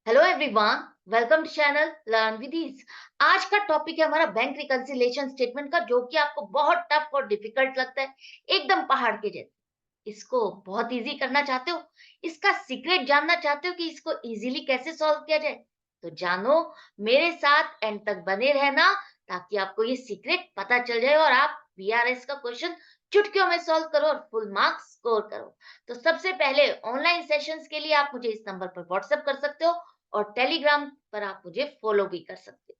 Hello everyone, welcome to channel learn with ease. आज का topic है हमारा बैंक रिकंसिलिएशन स्टेटमेंट का, जो कि आपको बहुत टफ और डिफिकल्ट लगता है, एकदम पहाड़ के जैसे। इसको बहुत इजी करना चाहते हो, इसका सीक्रेट जानना चाहते हो कि इसको इजीली कैसे सॉल्व किया जाए, तो जानो, मेरे साथ एंड तक बने रहना, ताकि आपको ये सीक्रेट पता चल जाए और आप बीआरएस का क्वेश्चन चुटकियों में सॉल्व करो और फुल मार्क्स स्कोर करो। तो सबसे पहले ऑनलाइन सेशंस के लिए आप मुझे इस नंबर पर व्हाट्सएप कर सकते हो और टेलीग्राम पर आप मुझे फॉलो भी कर सकते हो।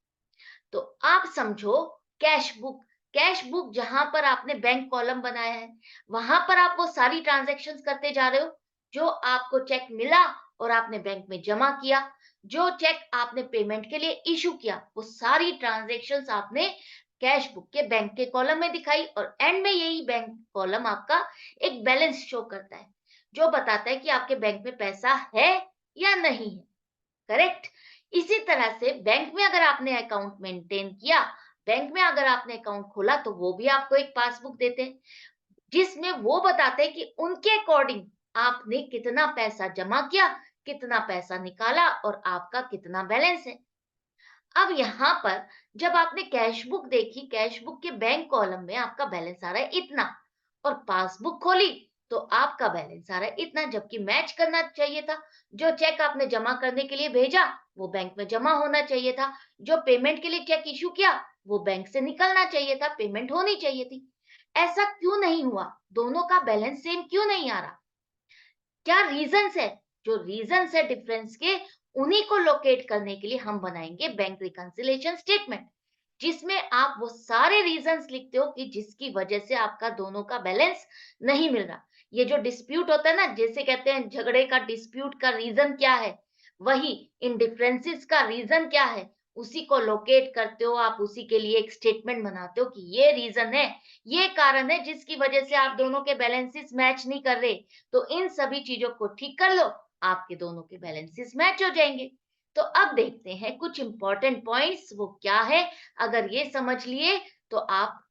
तो आप समझो, कैश बुक। कैश बुक जहां पर आपने बैंक कॉलम बनाया है, वहां पर आप वो सारी ट्रांजैक्शंस करते जा रहे हो जो आपको चेक मिला और आपने बैंक में जमा किया। जो चेक आपने पेमेंट के लिए इशू किया, वो सारी ट्रांजैक्शंस आपने कैश बुक के बैंक के कॉलम में दिखाई, और एंड में यही बैंक कॉलम आपका एक बैलेंस शो करता है, जो बताता है कि आपके बैंक में पैसा है या नहीं है। करेक्ट। इसी तरह से बैंक में अगर आपने अकाउंट मेंटेन किया, बैंक में अगर आपने अकाउंट खोला, तो वो भी आपको एक पासबुक देते हैं, जिसमें वो बताते हैं कि उनके अकॉर्डिंग आपने कितना पैसा जमा किया, कितना पैसा निकाला और आपका कितना बैलेंस है। अब यहाँ पर जब आपने कैश बुक देखी, कैश बुक के बैंक कॉलम में आपका बैलेंस आ रहा है इतना, और पासबुक खोली तो आपका बैलेंस आ रहा है इतना, जबकि मैच करना चाहिए था। जो चेक आपने जमा करने के लिए भेजा, वो बैंक में जमा होना चाहिए था। जो पेमेंट के लिए चेक इशू किया, वो बैंक से निकलना चाहिए था, पेमेंट होनी चाहिए थी। ऐसा क्यों नहीं हुआ? दोनों का बैलेंस सेम क्यों नहीं आ रहा? क्या रीजंस है? जो रीजंस है डिफरेंस के, उन्हीं को लोकेट करने के लिए हम बनाएंगे बैंक रिकंसिलिएशन स्टेटमेंट, जिसमें आप वो सारे रीजंस लिखते हो कि जिसकी वजह से आपका दोनों का बैलेंस नहीं मिल रहा। ये जो डिस्प्यूट होता है ना, जैसे कहते हैं झगड़े का डिस्प्यूट का रीजन क्या है, वही इन डिफरेंसेस का रीजन क्या है, उसी को लोकेट करते हो आप, उसी के लिए एक स्टेटमेंट बनाते हो कि ये रीजन है, ये कारण है जिसकी वजह से आप दोनों के बैलेंसेस मैच नहीं कर रहे। तो इन सभी चीजों को ठीक कर लो, आपके दोनों के बैलेंसेस मैच हो जाएंगे। तो अब देखते हैं कुछ इंपॉर्टेंट पॉइंट्स, वो क्या है। अगर ये समझ लिए, तो आप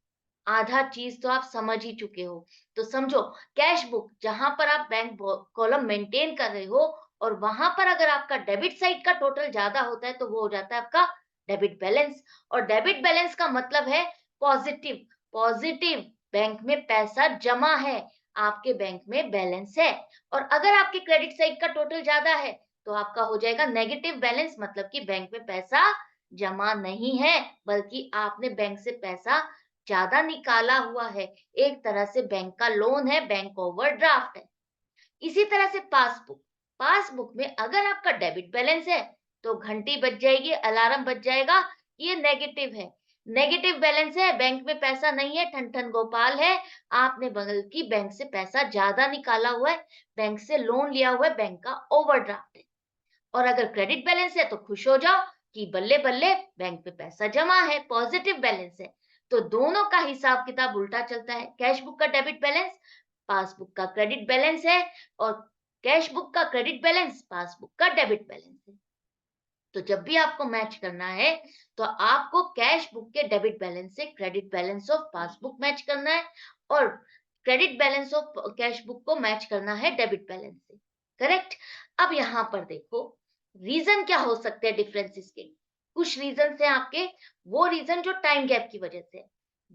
आधा चीज तो आप समझ ही चुके हो। तो समझो, कैश बुक जहां पर आप बैंक कॉलम मेंटेन कर रहे हो, और वहां पर अगर आपका डेबिट साइड का टोटल ज्यादा होता है, तो वो हो जाता है आपका डेबिट बैलेंस। और डेबिट बैलेंस का मतलब है पॉजिटिव। पॉजिटिव, बैंक में पैसा जमा है, आपके बैंक में बैलेंस है। और अगर आपके क्रेडिट साइड का टोटल ज्यादा है, तो आपका हो जाएगा नेगेटिव बैलेंस, मतलब कि बैंक में पैसा जमा नहीं है, बल्कि आपने बैंक से पैसा ज्यादा निकाला हुआ है। एक तरह से बैंक का लोन है, बैंक ओवरड्राफ्ट है। इसी तरह से पासबुक। पासबुक में अगर आपका डेबिट बैलेंस है, तो घंटी बज जाएगी, अलार्म बज जाएगा, ये नेगेटिव है। नेगेटिव बैलेंस है, बैंक में पैसा नहीं है, ठन ठन गोपाल है, आपने बल्कि बैंक से पैसा ज्यादा निकाला हुआ है, बैंक से लोन लिया हुआ है, बैंक का ओवरड्राफ्ट है। और अगर क्रेडिट बैलेंस है, तो खुश हो जाओ कि बल्ले बल्ले, बैंक पे पैसा जमा है, पॉजिटिव बैलेंस है। तो दोनों का हिसाब किताब उल्टा चलता है। कैश बुक का डेबिट बैलेंस, पासबुक का क्रेडिट बैलेंस है, और कैश बुक का क्रेडिट बैलेंस, पासबुक का डेबिट बैलेंस है। तो जब भी आपको मैच करना है, तो आपको कैश बुक के डेबिट बैलेंस से credit balance of passbook match करना है, और credit balance of cash book को मैच करना है डेबिट बैलेंस से। करेक्ट। अब यहां पर देखो, रीजन क्या हो सकते हैं डिफरेंसेस के। कुछ रीजन है आपके, वो रीजन जो टाइम गैप की वजह से है।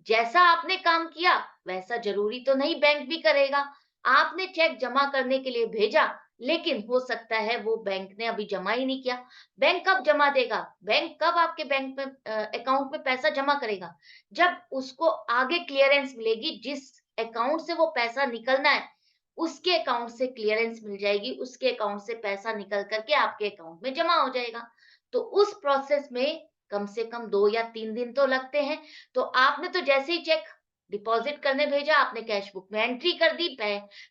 जैसा आपने काम किया, वैसा जरूरी तो नहीं बैंक भी करेगा। आपने चेक जमा करने के लिए भेजा, लेकिन हो सकता है वो बैंक ने अभी जमा ही नहीं किया। बैंक कब जमा देगा? बैंक कब आपके बैंक में अकाउंट में पैसा जमा करेगा? जब उसको आगे क्लियरेंस मिलेगी, जिस अकाउंट से वो पैसा निकलना है, उसके अकाउंट से क्लियरेंस मिल जाएगी, उसके अकाउंट से पैसा निकल करके आपके अकाउंट में जमा हो जाएगा। तो उस प्रोसेस में कम से कम 2 या 3 दिन तो लगते हैं। तो आपने तो जैसे ही चेक डिपॉजिट करने भेजा, आपने कैश बुक में एंट्री कर दी,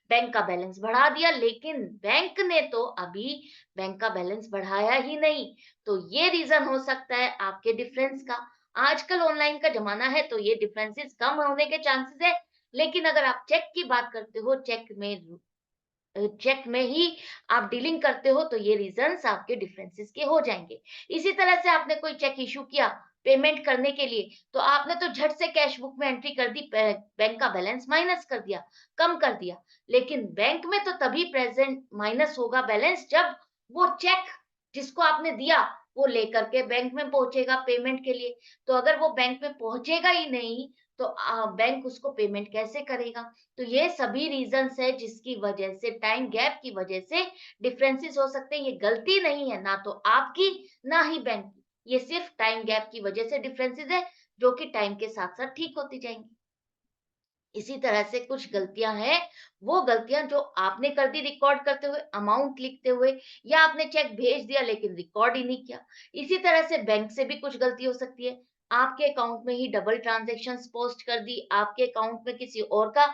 बैंक का बैलेंस बढ़ा दिया, लेकिन बैंक ने तो अभी बैंक का बैलेंस बढ़ाया ही नहीं। तो ये रीजन हो सकता है आपके डिफरेंस का। आजकल ऑनलाइन का जमाना है, तो ये डिफरेंसेस कम होने के चांसेस है। लेकिन अगर आप चेक की बात करते हो, चेक में ही आप डीलिंग करते हो, तो ये रीजंस आपके डिफरेंसेस के हो जाएंगे। इसी तरह से आपने कोई चेक इशू किया पेमेंट करने के लिए, तो आपने तो झट से कैश बुक में एंट्री कर दी, बैंक का बैलेंस माइनस कर दिया, कम कर दिया। लेकिन बैंक में तो तभी प्रेजेंट माइनस होगा बैलेंस, जब वो चेक जिसको आपने दिया वो लेकर के बैंक में पहुंचेगा पेमेंट के लिए। तो अगर वो बैंक में पहुंचेगा ही नहीं तो बैंक उसको पेमेंट कैसे करेगा? तो ये सभी रीजंस है जिसकी वजह से, टाइम गैप की वजह से डिफरेंसेस हो सकते हैं। ये गलती नहीं है ना तो आपकी ना ही बैंक की, ये सिर्फ टाइम गैप की वजह से डिफरेंसेस है जो कि टाइम के साथ साथ ठीक होती जाएंगी। इसी तरह से कुछ गलतियां हैं, वो गलतियां जो आपने कर दी रिकॉर्ड करते हुए, अमाउंट लिखते हुए, या आपने चेक भेज दिया लेकिन रिकॉर्ड ही नहीं किया। इसी तरह से बैंक से भी कुछ गलती हो सकती है। आपके अकाउंट में ही डबल ट्रांजैक्शंस पोस्ट कर दी, आपके अकाउंट में किसी और का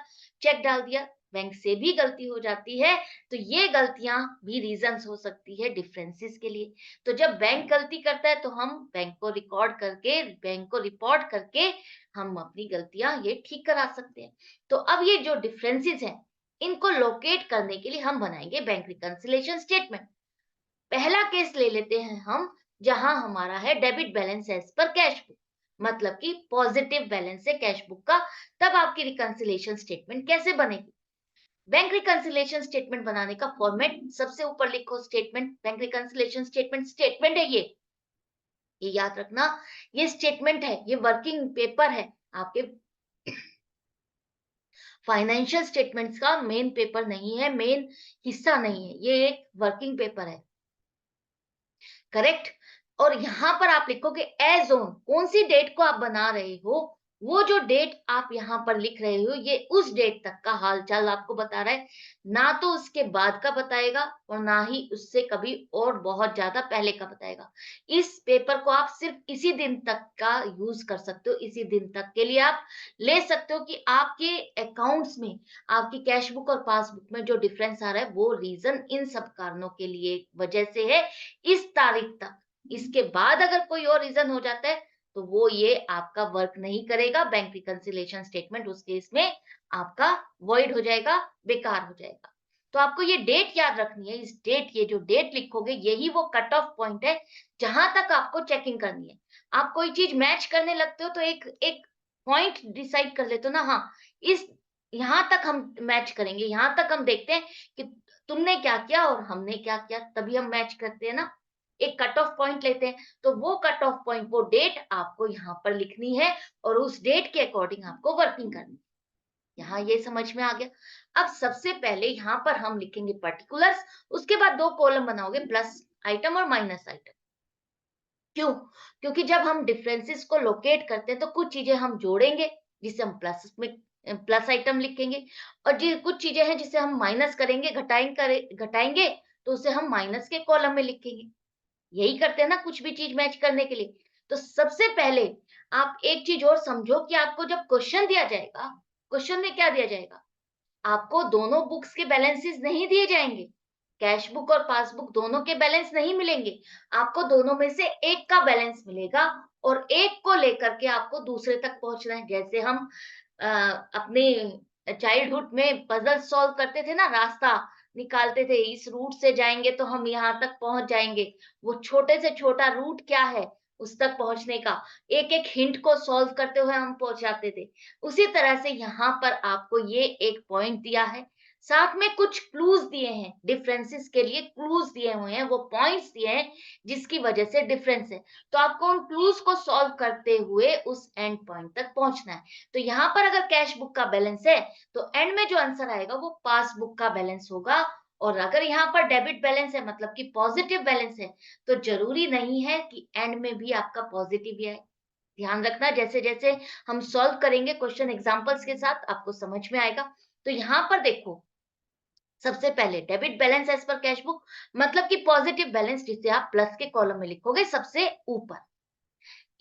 चेक डाल दिया, बैंक से भी गलती हो जाती है। तो ये गलतियां भी रीजंस हो सकती है डिफरेंसेस के लिए। तो जब बैंक गलती करता है तो हम बैंक को रिकॉर्ड करके, बैंक को रिपोर्ट करके हम अपनी गलतियां ये ठीक करा सकते हैं। तो अब ये जो डिफरेंसेस हैं, इनको लोकेट करने के लिए हम बनाएंगे बैंक रिकंसिलिएशन स्टेटमेंट। पहला केस ले लेते हैं हम, जहां हमारा है debit balance as per cash book, मतलब कि पॉजिटिव बैलेंस है कैश बुक का। तब आपकी रिकंसिलिएशन स्टेटमेंट कैसे बनेगी? बैंक रिकंसिलिएशन स्टेटमेंट बनाने का फॉर्मेट सबसे ऊपर लिखो, statement, bank reconciliation statement, statement है ये याद रखना। ये स्टेटमेंट है, ये वर्किंग पेपर है आपके फाइनेंशियल स्टेटमेंट्स का मेन पेपर नहीं है, मेन हिस्सा नहीं है, ये एक वर्किंग पेपर है। करेक्ट। और यहां पर आप लिखोगे एज ऑन, कौन सी डेट को आप बना रहे हो, वो जो डेट आप यहां पर लिख रहे हो ये उस डेट तक का हालचाल आपको बता रहा है, ना तो उसके बाद का बताएगा और ना ही उससे कभी और बहुत ज्यादा पहले का बताएगा। इस पेपर को आप सिर्फ इसी दिन तक का यूज कर सकते हो, इसी दिन तक के लिए आप ले सकते हो कि आपके अकाउंट्स में, आपकी कैश बुक और पासबुक में जो डिफरेंस आ रहा है वो रीजन इन सब कारणों के लिए वजह से है, इस तारीख तक। इसके बाद अगर कोई और रीजन हो जाता है तो वो ये आपका वर्क नहीं करेगा, बैंक रिकंसिलिएशन स्टेटमेंट उस केस में आपका वॉइड हो जाएगा, बेकार हो जाएगा। तो आपको ये डेट याद रखनी है, इस डेट, ये जो डेट लिखोगे यही वो कट ऑफ पॉइंट है जहां तक आपको चेकिंग करनी है। आप कोई चीज मैच करने लगते हो तो एक एक पॉइंट डिसाइड कर लेते हो ना, हाँ इस यहां तक हम मैच करेंगे, यहां तक हम देखते हैं कि तुमने क्या किया और हमने क्या किया, तभी हम मैच करते हैं ना। एक कट ऑफ पॉइंट लेते हैं, तो वो कट ऑफ पॉइंट, वो डेट आपको यहाँ पर लिखनी है और उस डेट के अकॉर्डिंग आपको वर्किंग करनी है। यहाँ ये समझ में आ गया। अब सबसे पहले यहाँ पर हम लिखेंगे पर्टिकुलर्स, उसके बाद दो कॉलम बनाओगे, प्लस आइटम और माइनस आइटम। क्यों? क्योंकि जब हम डिफरेंसेस को लोकेट करते हैं तो कुछ चीजें हम जोड़ेंगे जिसे हम प्लस में प्लस आइटम लिखेंगे, और जी कुछ चीजें हैं जिसे हम माइनस करेंगे, घटाएंगे तो उसे हम माइनस के कॉलम में लिखेंगे। यही करते हैं ना कुछ भी चीज मैच करने के लिए। तो सबसे पहले आप एक चीज और समझो कि आपको जब क्वेश्चन दिया जाएगा, क्वेश्चन में क्या दिया जाएगा, आपको दोनों बुक्स के बैलेंसेस नहीं दिए जाएंगे, कैश बुक और पासबुक दोनों के बैलेंस नहीं मिलेंगे, आपको दोनों में से एक का बैलेंस मिलेगा और एक को लेकर के आपको दूसरे तक पहुंचना है। जैसे हम अपने चाइल्डहुड में पजल सॉल्व करते थे ना, रास्ता निकालते थे, इस रूट से जाएंगे तो हम यहाँ तक पहुंच जाएंगे, वो छोटे से छोटा रूट क्या है उस तक पहुंचने का, एक एक हिंट को सॉल्व करते हुए हम पहुंच जाते थे। उसी तरह से यहाँ पर आपको ये एक पॉइंट दिया है, साथ में कुछ क्लूज दिए हैं, डिफरेंसेस के लिए क्लूज दिए हुए हैं, वो पॉइंट्स दिए हैं जिसकी वजह से डिफरेंस है। तो आपको उन क्लूज को सॉल्व करते हुए उस एंड पॉइंट तक पहुंचना है। तो यहाँ पर अगर कैश बुक का बैलेंस है तो एंड में जो आंसर आएगा वो पासबुक का बैलेंस होगा, और अगर यहाँ पर डेबिट बैलेंस है मतलब कि पॉजिटिव बैलेंस है, तो जरूरी नहीं है कि एंड में भी आपका पॉजिटिव ही आए। ध्यान रखना, जैसे जैसे हम सॉल्व करेंगे क्वेश्चन एग्जांपल्स के साथ आपको समझ में आएगा। तो यहाँ पर देखो, सबसे पहले debit balance as per cash book, मतलब कि पॉजिटिव बैलेंस जिसे आप प्लस के कॉलम में लिखोगे सबसे ऊपर।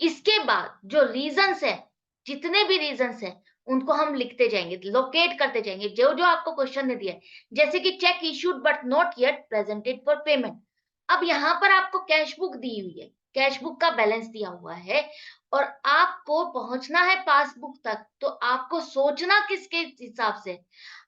इसके बाद जो रीजंस है, जितने भी रीजंस है उनको हम लिखते जाएंगे, लोकेट करते जाएंगे जो जो आपको क्वेश्चन में दिया है। जैसे कि check issued but not yet presented for payment. अब यहाँ पर आपको कैश बुक दी हुई है, कैश बुक का बैलेंस दिया हुआ है और आपको पहुंचना है पासबुक तक, तो आपको सोचना किसके हिसाब से,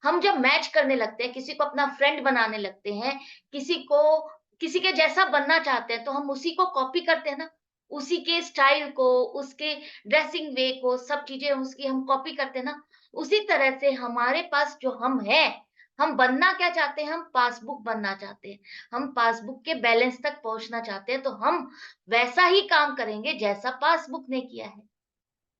हम जब मैच करने लगते हैं, किसी को अपना फ्रेंड बनाने लगते हैं, किसी को किसी के जैसा बनना चाहते हैं तो हम उसी को कॉपी करते हैं ना, उसी के स्टाइल को, उसके ड्रेसिंग वे को, सब चीजें उसकी हम कॉपी करते हैं ना। उसी तरह से हमारे पास जो हम हैं, हम बनना क्या चाहते हैं? हम पासबुक बनना चाहते हैं। हम पासबुक के बैलेंस तक पहुँचना चाहते हैं, तो हम वैसा ही काम करेंगे जैसा पासबुक ने किया है।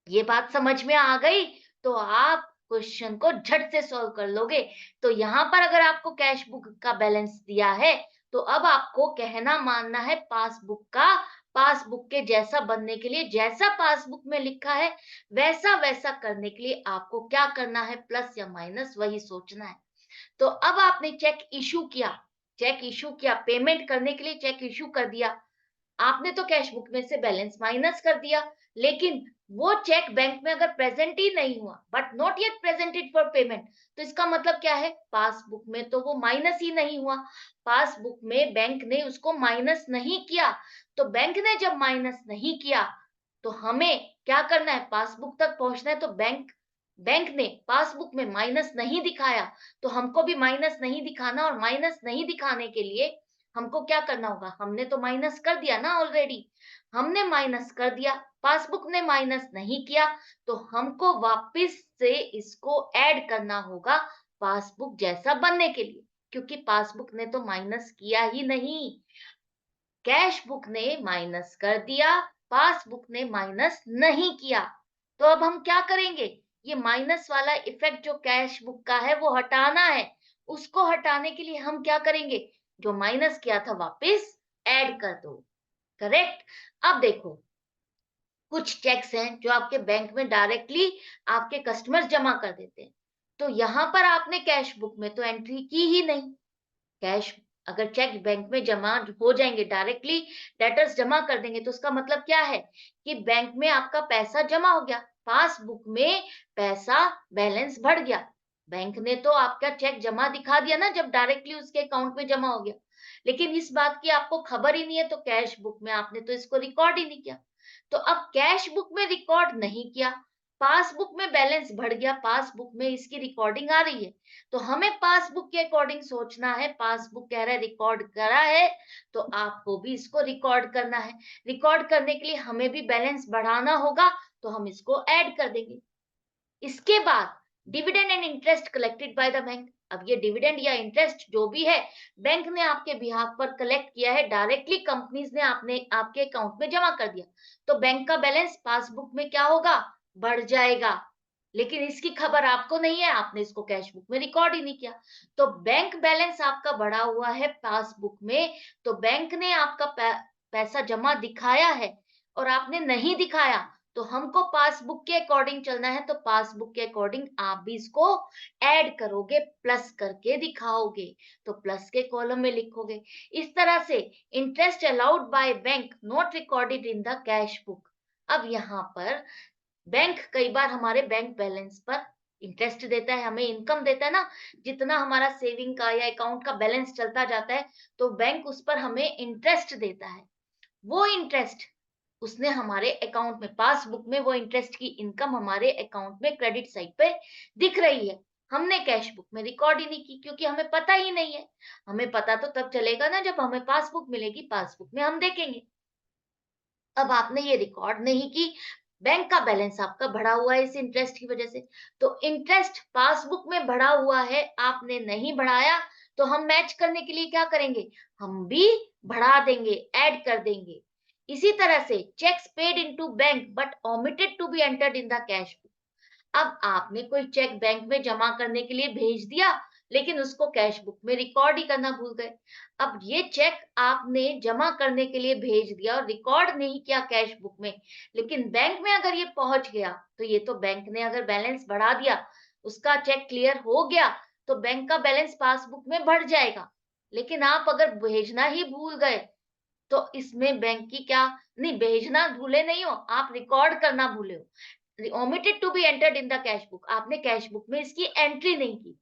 ये बात समझ में आ गई? तो आप क्वेश्चन को झट से सॉल्व कर लोगे। तो यहाँ पर अगर आपको कैश बुक का बैलेंस दिया है, तो अब आपको कहना मानना है पासबुक का, पासबुक के जैसा बनने के लिए जैसा पासबुक में लिखा है, वैसा-वैसा करने के लिए आपको क्या करना है, प्लस या माइनस वही सोचना है। तो अब आपने चेक इश्यू किया, पेमेंट करने के लिए चेक इश्यू कर दिया। आपने तो कैश बुक में से बैलेंस माइनस कर दिया, लेकिन वो चेक बैंक में अगर प्रेजेंट ही नहीं हुआ, but not yet presented for payment, तो इसका मतलब क्या है? पासबुक में तो वो माइनस ही नहीं हुआ। पासबुक में बैंक ने उसको माइनस नहीं किया। तो बैंक ने जब माइनस नहीं किया, तो हमें क्या करना है? पासबुक तक पहुंचना है। तो बैंक बैंक ने पासबुक में माइनस नहीं दिखाया, तो हमको भी माइनस नहीं दिखाना, और माइनस नहीं दिखाने के लिए हमको क्या करना होगा? हमने तो माइनस कर दिया ना ऑलरेडी। हमने माइनस कर दिया, पासबुक ने माइनस नहीं किया, तो हमको वापस से इसको ऐड करना होगा पासबुक जैसा बनने के लिए, क्योंकि पासबुक ने तो माइनस किया ही नहीं। कैश बुक ने माइनस कर दिया, पासबुक ने माइनस नहीं किया। तो अब हम क्या करेंगे? ये माइनस वाला इफेक्ट जो कैश बुक का है वो हटाना है। उसको हटाने के लिए हम क्या करेंगे? जो माइनस किया था वापस ऐड कर दो। करेक्ट? अब देखो, कुछ चेक्स हैं जो आपके बैंक में डायरेक्टली आपके कस्टमर्स जमा कर देते हैं। तो यहाँ पर आपने कैश बुक में तो एंट्री की ही नहीं। कैश अगर चेक बैंक में जमा हो जाएँगे, डायरेक्टली डेटर्स जमा कर देंगे, तो उसका मतलब क्या है? कि बैंक में आपका पैसा जमा हो गया, पासबुक में पैसा बैलेंस बढ़ गया। बैंक ने तो आपका चेक जमा दिखा दिया ना जब डायरेक्टली उसके अकाउंट में जमा हो गया। लेकिन इस बात की आपको खबर ही नहीं है, तो कैश बुक में आपने तो इसको रिकॉर्ड ही नहीं किया। तो अब कैश बुक में रिकॉर्ड नहीं किया, पासबुक में बैलेंस बढ़ गया, पासबुक में इसकी रिकॉर्डिंग आ रही है। तो हमें पासबुक के अकॉर्डिंग सोचना है, पासबुक कह रहा है रिकॉर्ड करा है, तो आपको भी इसको रिकॉर्ड करना है। रिकॉर्ड करने के लिए हमें भी बैलेंस बढ़ाना होगा, तो हम इसको ऐड कर देंगे। इसके बाद dividend and interest collected by the bank. अब ये डिविडेंड या इंटरेस्ट जो भी है, बैंक ने आपके बिहाफ पर कलेक्ट किया है, डायरेक्टली कंपनीज ने आपने आपके अकाउंट में जमा कर दिया। तो बैंक का बैलेंस पासबुक में क्या होगा? बढ़ जाएगा। लेकिन इसकी खबर आपको नहीं है, आपने इसको कैश बुक में रिकॉर्ड ही नहीं किया। तो बैंक बैलेंस आपका बढ़ा हुआ है पासबुक में, तो बैंक ने आपका पैसा जमा दिखाया है और आपने नहीं दिखाया, तो हमको पासबुक के अकॉर्डिंग चलना है, तो पासबुक के अकॉर्डिंग आप भी इसको ऐड करोगे, प्लस करके दिखाओगे। तो प्लस के कॉलम में लिखोगे। इस तरह से interest allowed by bank not recorded in the cash book. अब यहाँ पर बैंक कई बार हमारे बैंक बैलेंस पर इंटरेस्ट देता है, हमें इनकम देता है ना, जितना हमारा सेविंग का या अकाउंट का बैलेंस चलता जाता है, तो बैंक उस पर हमें इंटरेस्ट देता है। वो इंटरेस्ट उसने हमारे अकाउंट में, पासबुक में वो इंटरेस्ट की इनकम हमारे अकाउंट में क्रेडिट साइड पे दिख रही है। हमने कैश बुक में रिकॉर्ड ही नहीं की, क्योंकि हमें पता ही नहीं है। हमें पता तो तब चलेगा ना जब हमें पासबुक मिलेगी, पासबुक में हम देखेंगे। अब आपने ये रिकॉर्ड नहीं की, बैंक का बैलेंस आपका बढ़ा हुआ है इस इंटरेस्ट की वजह से। तो इंटरेस्ट पासबुक में बढ़ा हुआ है, आपने नहीं बढ़ाया, तो हम मैच करने के लिए क्या करेंगे? हम भी बढ़ा देंगे, ऐड कर देंगे। इसी तरह से cheques paid into bank but omitted to be entered in the cash book. अब आपने कोई चेक बैंक में जमा करने के लिए भेज दिया, लेकिन उसको कैश बुक में रिकॉर्ड ही करना भूल गए। अब ये चेक आपने जमा करने के लिए भेज दिया और रिकॉर्ड नहीं किया कैश बुक में, लेकिन बैंक में अगर ये पहुंच गया, तो ये तो बैंक ने अगर बैलेंस बढ़ा दिया, उसका चेक क्लियर हो गया, तो बैंक का बैलेंस पासबुक में बढ़ जाएगा। लेकिन आप अगर भेजना ही भूल गए, तो इसमें बैंक की क्या, नहीं भेजना भूले नहीं हो, आप रिकॉर्ड करना भूले हो। Omitted to be entered in the cash book, आपने कैश बुक में इसकी एंट्री नहीं की।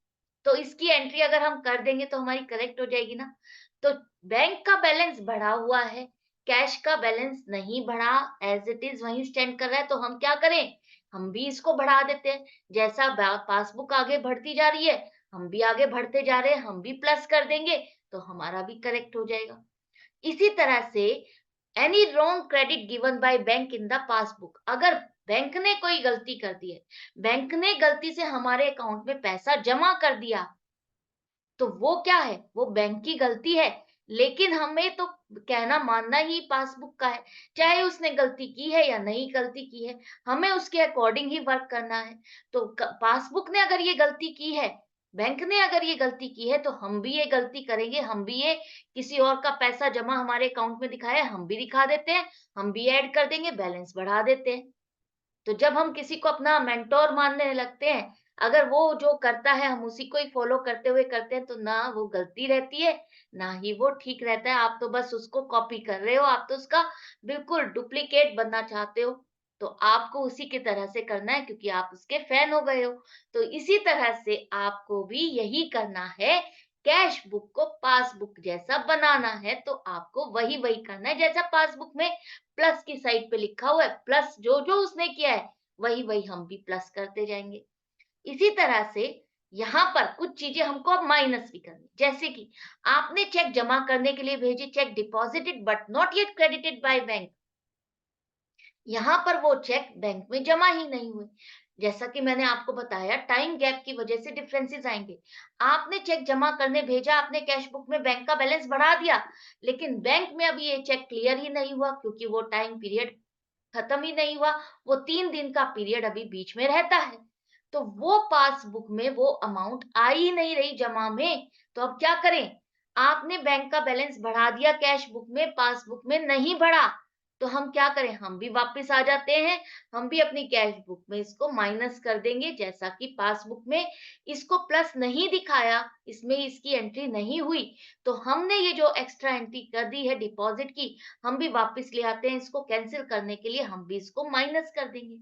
तो इसकी एंट्री अगर हम कर देंगे तो हमारी करेक्ट हो जाएगी ना। तो बैंक का बैलेंस बढ़ा हुआ है, कैश का बैलेंस नहीं बढ़ा, एज इट इज वहीं स्टैंड कर रहा है, तो हम क्या करें? हम भी इसको बढ़ा देते हैं। जैसा पासबुक आगे बढ़ती जा रही है, हम भी आगे बढ़ते जा रहे हैं, हम भी प्लस कर देंगे, तो हमारा भी करेक्ट हो जाएगा। इसी तरह से any wrong credit given by bank in the passbook, अगर बैंक ने कोई गलती कर दी है, बैंक ने गलती से हमारे अकाउंट में पैसा जमा कर दिया, तो वो क्या है? वो बैंक की गलती है, लेकिन हमें तो कहना मानना ही पासबुक का है। चाहे उसने गलती की है या नहीं गलती की है, हमें उसके अकॉर्डिंग ही वर्क करना है। तो क पासबुक ने अगर ये गलती की है, बैंक ने अगर ये गलती की है, तो हम भी ये गलती करेंगे, हम भी ये किसी और का पैसा जमा हमारे अकाउंट में दिखाया है, हम भी दिखा देते हैं, हम भी ऐड कर देंगे, बैलेंस बढ़ा देते हैं। तो जब हम किसी को अपना मेंटोर मानने लगते हैं, अगर वो जो करता है हम उसी को ही फॉलो करते हुए करते हैं, तो ना वो गलती रहती है, ना ही वो ठीक रहता है। आप तो बस उसको कॉपी कर रहे हो, आप तो उसका बिल्कुल डुप्लीकेट बनना चाहते हो। तो आपको उसी की तरह से करना है क्योंकि आप उसके फैन हो गए हो। तो इसी तरह से आपको भी यही करना है, कैश बुक को पासबुक जैसा बनाना है, तो आपको वही-वही करना है जैसा पासबुक में प्लस की साइड पे लिखा हुआ है, प्लस जो-जो उसने किया है, वही-वही हम भी प्लस करते जाएँगे। इसी तरह से यहाँ पर कुछ चीज़ें हमको अब माइनस भी करनी, जैसे कि आपने चेक जमा करने के लिए भेजे, check deposited but not yet credited by bank. यहाँ पर वो चेक बैंक में जमा ही नहीं हुए। जैसा कि मैंने आपको बताया टाइम गैप की वजह से डिफरेंसेस आएँगे। आपने चेक जमा करने भेजा, आपने कैश बुक में बैंक का बैलेंस बढ़ा दिया, लेकिन बैंक में अभी ये चेक क्लियर ही नहीं हुआ क्योंकि वो टाइम पीरियड खत्म ही नहीं हुआ, वो 3 दिन का पीरियड अभी बीच में रहता है। तो वो पासबुक में वो अमाउंट आ ही नहीं रही जमा में, तो अब क्या करें? आपने बैंक का बैलेंस बढ़ा दिया कैश बुक में, पासबुक में नहीं बढ़ा, तो हम क्या करें? हम भी वापस आ जाते हैं, हम भी अपनी कैश बुक में इसको माइनस कर देंगे, जैसा कि पासबुक में इसको प्लस नहीं दिखाया, इसमें इसकी एंट्री नहीं हुई, तो हमने ये जो एक्स्ट्रा एंट्री कर दी है डिपॉज़िट की, हम भी वापस ले आते हैं इसको कैंसल करने के लिए हम भी इसको माइनस कर देंगे।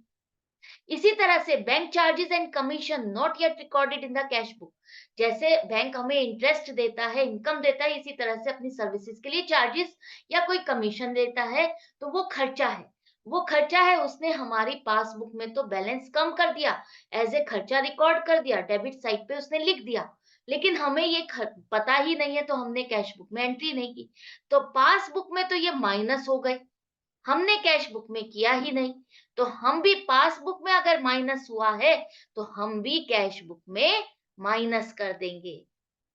इसी तरह से bank charges and commission not yet recorded in the cash book. जैसे बैंक हमें इंटरेस्ट देता है, इनकम देता है, इसी तरह से अपनी सर्विसेज के लिए चार्जेस या कोई कमीशन देता है, तो वो खर्चा है। वो खर्चा है, उसने हमारी पासबुक में तो बैलेंस कम कर दिया, एज ए खर्चा रिकॉर्ड कर दिया, डेबिट साइड पे उसने लिख दिया, लेकिन हमें ये पता ही नहीं है, तो हमने कैश बुक में एंट्री नहीं की, तो पासबुक में तो ये माइनस हो गए, हमने कैश बुक में किया ही नहीं, तो हम भी पासबुक में अगर माइनस हुआ है, तो हम भी कैश बुक में माइनस कर देंगे।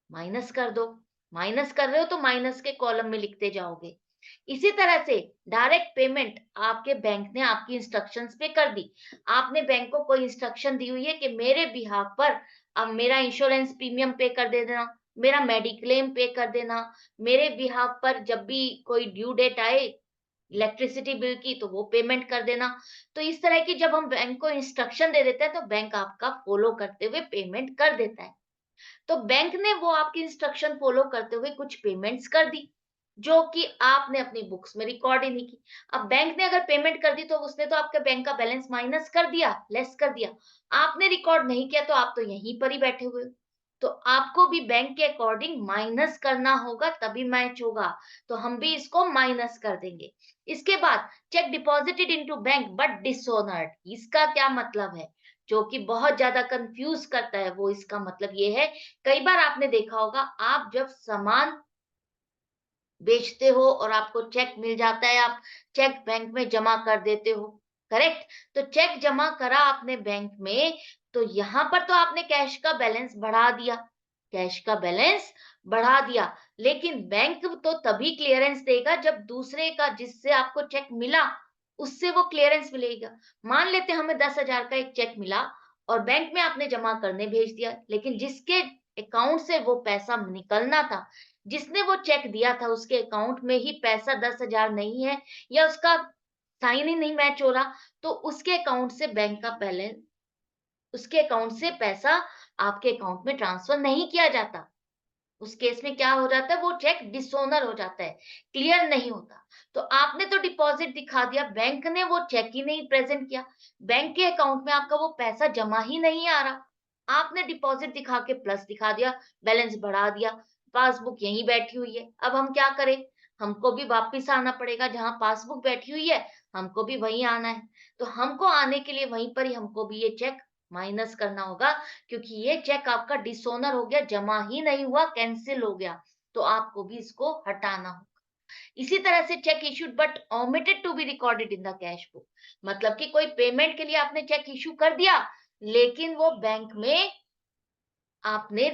माइनस कर दो, माइनस कर रहे हो तो माइनस के कॉलम में लिखते जाओगे। इसी तरह से डायरेक्ट पेमेंट आपके बैंक ने आपकी इंस्ट्रक्शंस पे कर दी। आपने बैंक को कोई इंस्ट्रक्शन दी हुई है कि मेरे बिहाफ पर अब मेरा इंश्योरेंस प्रीमियम पे कर दे देना, मेरा मेडिक्लेम पे कर देना, मेरे बिहाफ पर जब भी कोई ड्यू डेट आए इलेक्ट्रिसिटी बिल की तो वो पेमेंट कर देना। तो इस तरह की जब हम बैंक को इंस्ट्रक्शन दे देते हैं तो बैंक आपका फॉलो करते हुए पेमेंट कर देता है। तो बैंक ने वो आपकी इंस्ट्रक्शन फॉलो करते हुए कुछ पेमेंट्स कर दी, जो कि आपने अपनी बुक्स में रिकॉर्ड ही नहीं की। अब बैंक ने अगर पेमेंट कर दी तो उसने तो आपके बैंक का बैलेंस माइनस कर दिया, लेस कर दिया। आपने रिकॉर्ड नहीं किया तो आप तो यहीं पर ही बैठे हुए हो। तो आपको भी बैंक के अकॉर्डिंग माइनस करना होगा तभी मैच होगा। तो हम भी इसको माइनस कर देंगे। इसके बाद check deposited into bank but dishonoured, इसका क्या मतलब है? जो कि बहुत ज़्यादा कन्फ्यूज़ करता है, वो इसका मतलब ये है, कई बार आपने देखा होगा आप जब सामान बेचते हो और आपको चेक मिल जाता है, आप चेक बैंक में जमा कर देते हो, करेक्ट? तो चेक जमा करा आपने बैंक में, तो यहाँ पर तो आपने कैश का बैलेंस बढ़ा दिया, कैश का बैलेंस बढ़ा दिया, लेकिन बैंक तो तभी क्लियरेंस देगा जब दूसरे का जिससे आपको चेक मिला, उससे वो क्लियरेंस मिलेगा। मान लेते हैं हमें 10,000 का एक चेक मिला और बैंक में आपने जमा करने भेज दिया, लेकिन जिसके अकाउंट से वो पैसा निकलना था, जिसने वो चेक दिया था उसके अकाउंट में ही पैसा 10,000 नहीं है या उसका साइन ही नहीं मैच हो रहा, तो उसके अकाउंट से बैंक का बैलेंस उसके अकाउंट से पैसा आपके अकाउंट में ट्रांसफर नहीं किया जाता। उस केस में क्या हो जाता है, वो चेक डिसओनर हो जाता है, क्लियर नहीं होता। तो आपने तो डिपॉजिट दिखा दिया, बैंक ने वो चेक ही नहीं प्रेजेंट किया, बैंक के अकाउंट में आपका वो पैसा जमा ही नहीं आ रहा। आपने डिपॉजिट दिखा के प्लस दिखा दिया, बैलेंस बढ़ा दिया, पासबुक यहीं बैठी हुई है। अब हम क्या करें? हमको भी वापस आना पड़ेगा, जहाँ पासबुक बैठी हुई है, हमको भी वहीं आना है। तो हमको आने के लिए वहीं पर ही हमको भी ये चेक माइनस करना होगा, क्योंकि ये चेक आपका डिसोनर हो गया, जमा ही नहीं हुआ, कैंसिल हो गया, तो आपको भी इसको हटाना होगा। इसी तरह से cheque issued but omitted to be recorded in the cash book, मतलब कि कोई पेमेंट के लिए आपने चेक इश्यू कर दिया, लेकिन वो बैंक में आपने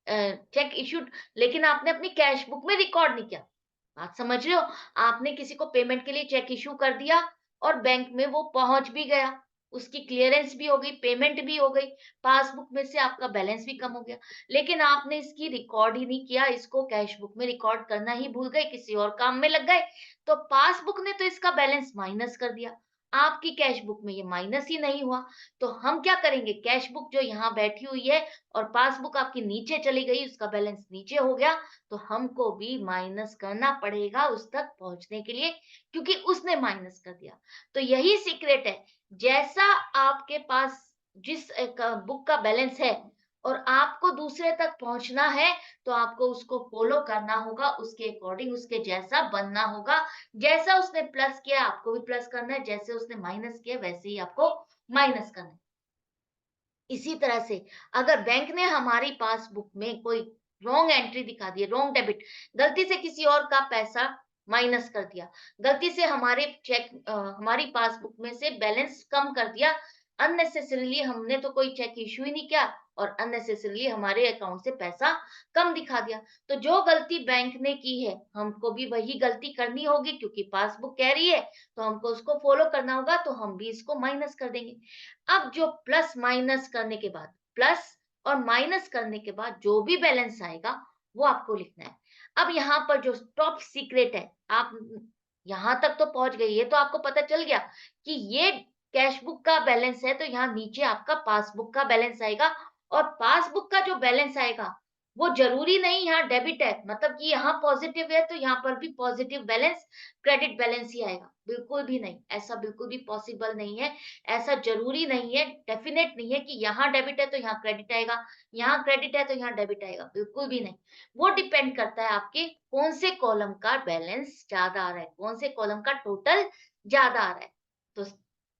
चेक इश्यूड, लेकिन आपने अपनी कैश बुक में रिकॉर्ड नहीं किया। बात समझ रहे हो? आपने किसी को पेमेंट के लिए चेक इश्यू कर दिया और बैंक में वो पहुँच भी गया, उसकी क्लीयरेंस भी हो गई, पेमेंट भी हो गई, पासबुक में से आपका बैलेंस भी कम हो गया। लेकिन आपने इसकी रिकॉर्ड ही नहीं किया, इसको कैश बुक में रिकॉर्ड करना ही भूल गए, किसी और काम में लग गए, तो पासबुक ने तो इसका बैलेंस माइनस कर दिया। आपकी कैश बुक में ये माइनस ही नहीं हुआ। तो हम क्या करेंगे, कैश बुक जो यहाँ बैठी हुई है और पासबुक आपकी नीचे चली गई, उसका बैलेंस नीचे हो गया, तो हमको भी माइनस करना पड़ेगा उस तक पहुंचने के लिए, क्योंकि उसने माइनस कर दिया। तो यही सीक्रेट है, जैसा आपके पास जिस बुक का बैलेंस है और आपको दूसरे तक पहुंचना है, तो आपको उसको फॉलो करना होगा, उसके अकॉर्डिंग उसके जैसा बनना होगा। जैसा उसने प्लस किया आपको भी प्लस करना है, जैसे उसने माइनस किया वैसे ही आपको माइनस करना है। इसी तरह से अगर बैंक ने हमारी पासबुक में कोई रॉन्ग एंट्री दिखा दी है, रॉन्ग डेबिट, गलती से किसी और का पैसा माइनस कर दिया, गलती से हमारे हमारी पासबुक में से बैलेंस कम कर दिया, अननेसेसरीली हमने तो कोई चेक इश्यू ही नहीं किया और अननेसेसरीली हमारे अकाउंट से पैसा कम दिखा दिया। तो जो गलती बैंक ने की है, हमको भी वही गलती करनी होगी, क्योंकि पासबुक कह रही है, तो हमको उसको फॉलो करना होगा, तो हम भी इसको माइनस कर देंगे। अब जो प्लस माइनस करने के बाद, प्लस और माइनस करने के बाद जो भी बैलेंस आएगा वो आपको लिखना है। अब यहाँ पर जो टॉप सीक्रेट है, आप यहाँ तक तो पहुंच गए, ये तो आपको पता चल गया कि ये कैश बुक का बैलेंस है, तो यहाँ नीचे आपका पासबुक का बैलेंस आएगा और पासबुक का जो बैलेंस आएगा वो जरूरी नहीं यहाँ डेबिट है, मतलब कि यहाँ पॉजिटिव है तो यहाँ पर भी पॉजिटिव बैलेंस, क्रेडिट बैलेंस ही आएगा, बिल्कुल भी नहीं, ऐसा बिल्कुल भी पॉसिबल नहीं है। ऐसा ज़रूरी नहीं है, डेफ़िनेट नहीं है कि यहाँ डेबिट है तो यहाँ क्रेडिट आएगा, यहाँ क्रेडिट है तो यहाँ डेबिट आएगा, बिल्कुल भी नहीं। वो डिपेंड करता है आपके कौन से कॉलम का बैलेंस ज़्यादा आ रहा है, कौन से कॉलम का टोटल ज़्यादा आ रहा है। तो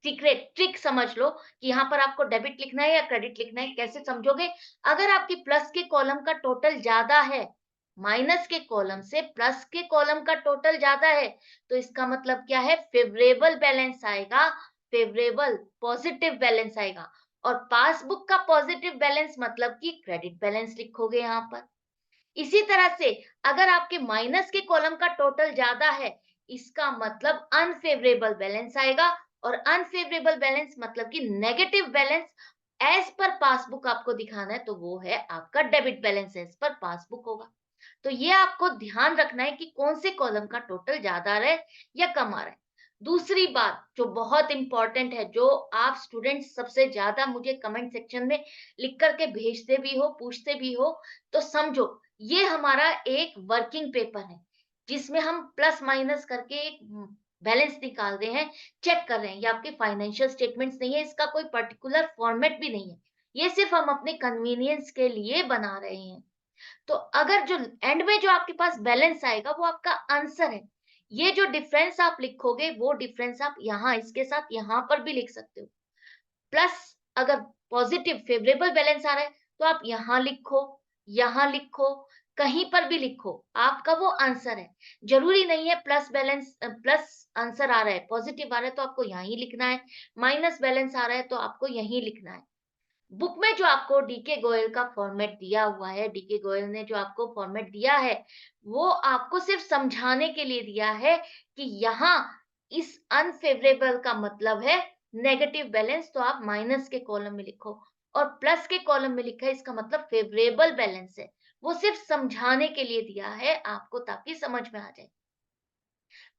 सीक्रेट ट्रिक समझ लो कि यहाँ पर आपको डेबिट लिखना है या क्रेडिट लिखना है, कैसे समझोगे? अगर आपकी प्लस के कॉलम का टोटल ज़्यादा है, माइनस के कॉलम से प्लस के कॉलम का टोटल ज़्यादा है, तो इसका मतलब क्या है? फ़ेवरेबल बैलेंस आएगा, फेवरेबल पॉजिटिव बैलेंस आएगा और पासबुक का पॉजिटिव बैलेंस मतलब कि क्रेडिट बैलेंस लिखोगे यहाँ पर। इसी तरह से अगर आपके माइनस के कॉलम का टोटल ज्यादा है, इसका मतलब अनफेवरेबल बैलेंस आएगा और अनफेवरेबल बैलेंस मतलब कि negative balance as per passbook आपको दिखाना है, तो वो है आपका debit balance as per passbook होगा। तो ये आपको ध्यान रखना है कि कौन से कॉलम का टोटल ज्यादा आ रहा है या कम आ रहा है। दूसरी बात जो बहुत इंपॉर्टेंट है, जो आप स्टूडेंट्स सबसे ज्यादा मुझे कमेंट सेक्शन में लिख करके भेजते भी हो, पूछते भी हो, तो समझो ये हमारा एक वर्किंग पेपर है, जिसमें हम प्लस माइनस करके एक बैलेंस निकाल रहे हैं, चेक कर रहे हैं। ये आपके फाइनेंशियल स्टेटमेंट्स नहीं है, इसका कोई पर्टिकुलर फॉर्मेट भी नहीं है। ये सिर्फ हम अपने कन्वीनियंस के लिए बना रहे हैं। तो अगर जो एंड में जो आपके पास बैलेंस आएगा वो आपका आंसर है। ये जो डिफरेंस आप लिखोगे वो डिफरेंस आप यहाँ इसके साथ यहाँ पर भी लिख सकते हो। प्लस अगर पॉजिटिव फेवरेबल बैलेंस आ रहा है तो आप यहाँ लिखो, कहीं पर भी लिखो, आपका वो आंसर है। जरूरी नहीं है प्लस बैलेंस प्लस आंसर आ रहा है, पॉजिटिव आ रहा है तो आपको यहाँ ही लिखना है, माइनस बैलेंस आ रहा है तो आपको यहीं लिखना है। बुक में जो आपको डीके गोयल का फॉर्मेट दिया हुआ है, डीके गोयल ने जो आपको फॉर्मेट दिया है, वो आपको सिर्फ समझाने के लिए दिया है कि यहाँ इस अनफेवरेबल का मतलब है नेगेटिव बैलेंस, तो आप माइनस के कॉलम में लिखो और प्लस के कॉलम में लिखा है इसका मतलब फेवरेबल बैलेंस है। वो सिर्फ समझाने के लिए दिया है आपको ताकि समझ में आ जाए।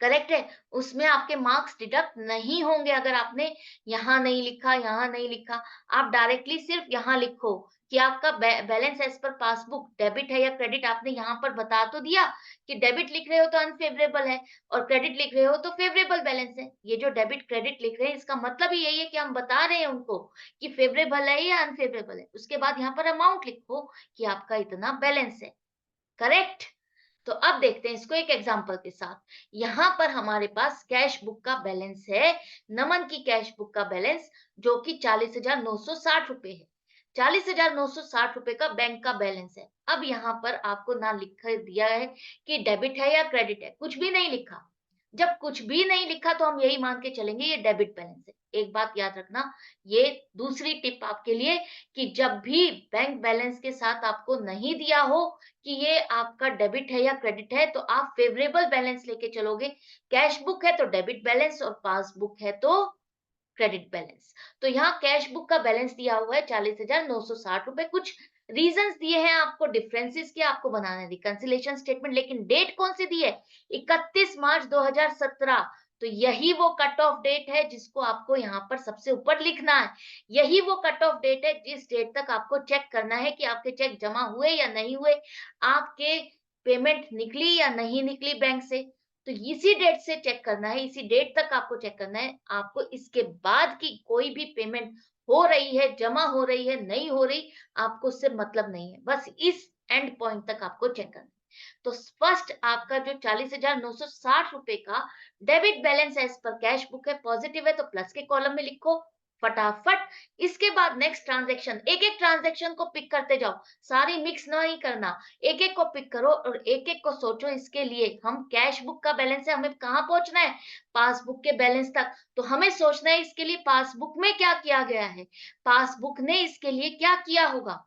करेक्ट है, उसमें आपके मार्क्स डिडक्ट नहीं होंगे अगर आपने यहाँ नहीं लिखा, यहाँ नहीं लिखा। आप डायरेक्टली सिर्फ यहाँ लिखो कि आपका balance as per passbook debit है या क्रेडिट। आपने यहाँ पर बता तो दिया कि डेबिट लिख रहे हो तो अनफेवरेबल है और क्रेडिट लिख रहे हो तो फेवरेबल बैलेंस है। ये जो डेबिट क्रेडिट लिख रहे हैं इसका मतलब ही यही है कि हम बता रहे हैं उनको कि फेवरेबल है या अनफेवरेबल है। उसके बाद यहाँ पर अमाउंट लिखो कि आपका इतना बैलेंस है। करेक्ट। तो अब देखते हैं इसको एक एग्जांपल के साथ। यहाँ पर हमारे पास कैश बुक का बैलेंस है, नमन की कैश बुक का बैलेंस जो कि 40,960 रुपए है। 40,960 रुपए का बैंक का बैलेंस है। अब यहाँ पर आपको ना लिख दिया है कि डेबिट है या क्रेडिट है, कुछ भी नहीं लिखा। जब कुछ भी नहीं लिखा तो हम यही मान के चलेंगे ये डेबिट बैलेंस है। एक बात याद रखना, ये दूसरी टिप आपके लिए कि जब भी बैंक बैलेंस के साथ आपको नहीं दिया हो कि ये आपका डेबिट है या क्रेडिट है, तो आप फेवरेबल बैलेंस लेके चलोगे। कैश बुक है तो डेबिट बैलेंस और पासबुक है तो क्रेडिट बैलेंस। तो यहाँ कैश बुक का बैलेंस दिया हुआ है 40,960 रुपए। कुछ रीजंस दिए हैं आपको, डिफरेंसेस के आपको बनाना है रिकंसिलिएशन स्टेटमेंट, लेकिन डेट कौन सी दी है? 31 मार्च 2017। तो यही वो कट ऑफ डेट है जिसको आपको यहाँ पर सबसे ऊपर लिखना है। यही वो कट ऑफ डेट है जिस डेट तक आपको चेक करना है कि आपके चेक जमा हुए या नहीं हुए, आपके पेमेंट निकली या नहीं निकली बैंक से। तो इसी डेट से चेक करना है, इसी डेट तक आपको चेक करना है। आपको इसके बाद की कोई भी पेमेंट हो रही है, जमा हो रही है, नहीं हो रही, आपको उससे मतलब नहीं है। बस इस एंड पॉइंट तक आपको चेक करना है। तो फर्स्ट आपका जो 40,960 रुपए का debit balance as per cash book है, पॉजिटिव है तो प्लस के कॉलम में लिखो फटाफट। इसके बाद नेक्स्ट ट्रांजैक्शन, एक एक ट्रांजैक्शन को पिक करते जाओ, सारी मिक्स नहीं करना। एक एक को पिक करो और एक एक को सोचो। इसके लिए हम कैश बुक का बैलेंस है, हमें कहाँ पहुंचना है? पासबुक के बैलेंस तक। तो हमें सोचना है इसके लिए पासबुक में क्या किया गया है, पासबुक ने इसके लिए क्या किया होगा,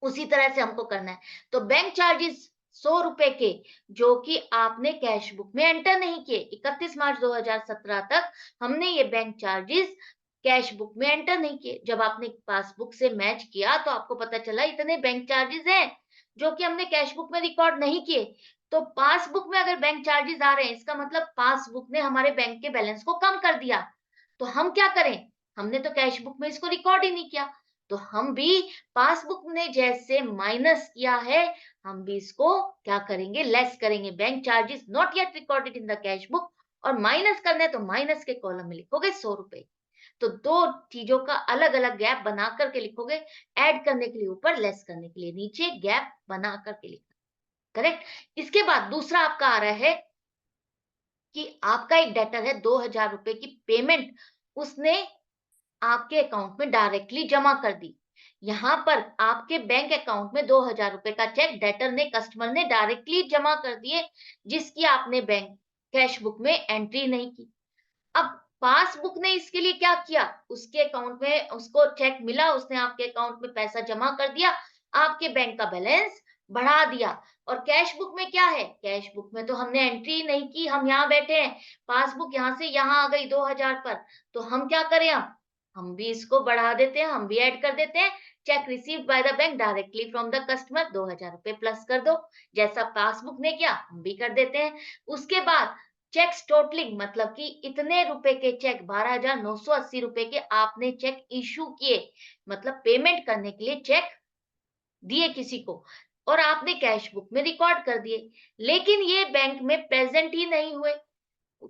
उसी तरह से हमको करना है। तो बैंक चार्जेस 100 रुपए के जो कि आपने कैश बुक में एंटर नहीं किए, 31 मार्च 2017 तक हमने ये बैंक चार्जेस कैश बुक में एंटर नहीं किए। जब आपने पासबुक से मैच किया तो आपको पता चला इतने बैंक चार्जेस हैं जो कि हमने कैश बुक में रिकॉर्ड नहीं किए। तो पासबुक में अगर बैंक चार्जेस आ रहे हैं, इसका मतलब पासबुक ने हमारे बैंक के बैलेंस को कम कर दिया। तो हम क्या करें? हमने तो कैश बुक में इसको रिकॉर्ड ही नहीं किया। तो हम भी पासबुक ने जैसे माइनस किया है, हम भी इसको क्या करेंगे? लेस करेंगे। Bank charges not yet recorded in the cash book, और माइनस करना है तो माइनस के कॉलम में लिखोगे 100 रुपए। तो दो चीजों का अलग अलग गैप बना करके लिखोगे, ऐड करने के लिए ऊपर, लेस करने के लिए नीचे, गैप बना करके लिखना। करेक्ट। इसके बाद दूसरा आपका आ रहा है कि आपका एक डेटर है 2,000 रुपए की पेमेंट उसने आपके अकाउंट में डायरेक्टली जमा कर दी। यहाँ पर आपके बैंक अकाउंट में 2,000 रुपए का चेक डेटर ने, कस्टमर ने डायरेक्टली जमा कर दिए, जिसकी आपने बैंक कैश बुक में एंट्री नहीं की। अब पासबुक ने इसके लिए क्या किया? उसके अकाउंट में उसको चेक मिला, उसने आपके अकाउंट में पैसा जमा कर दिया, आपके बैंक का बैलेंस बढ़ा दिया। और कैश बुक में क्या है? कैश बुक में तो हमने एंट्री नहीं की, हम यहाँ बैठे हैं, पासबुक यहाँ से यहाँ आ गई 2,000 पर। तो हम क्या करें? हम भी इसको बढ़ा देते हैं, हम भी ऐड कर देते हैं। Check received by the bank directly from the customer, 2,000 रुपए प्लस कर दो। जैसा पासबुक ने किया हम भी कर देते हैं। उसके बाद चेक्स टोटलिंग, मतलब कि इतने रुपए के चेक, 12,980 रुपए के आपने चेक इशू किए, मतलब पेमेंट करने के लिए चेक दिए किसी को, और आपने कैश बुक में रिकॉर्ड कर दिए, लेकिन ये बैंक में प्रेजेंट ही नहीं हुए।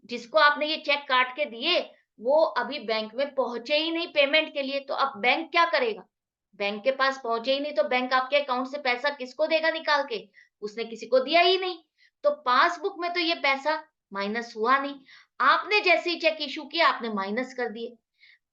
जिसको आपने ये चेक काट के दिए, वो अभी बैंक में पहुंचे ही नहीं पेमेंट के लिए। तो अब बैंक क्या करेगा? बैंक के पास पहुंचे ही नहीं तो बैंक आपके अकाउंट से पैसा किसको देगा निकाल के? उसने किसी को दिया ही नहीं। तो पासबुक में तो ये पैसा माइनस हुआ नहीं। आपने जैसे ही चेक इशू किया, आपने माइनस कर दिए।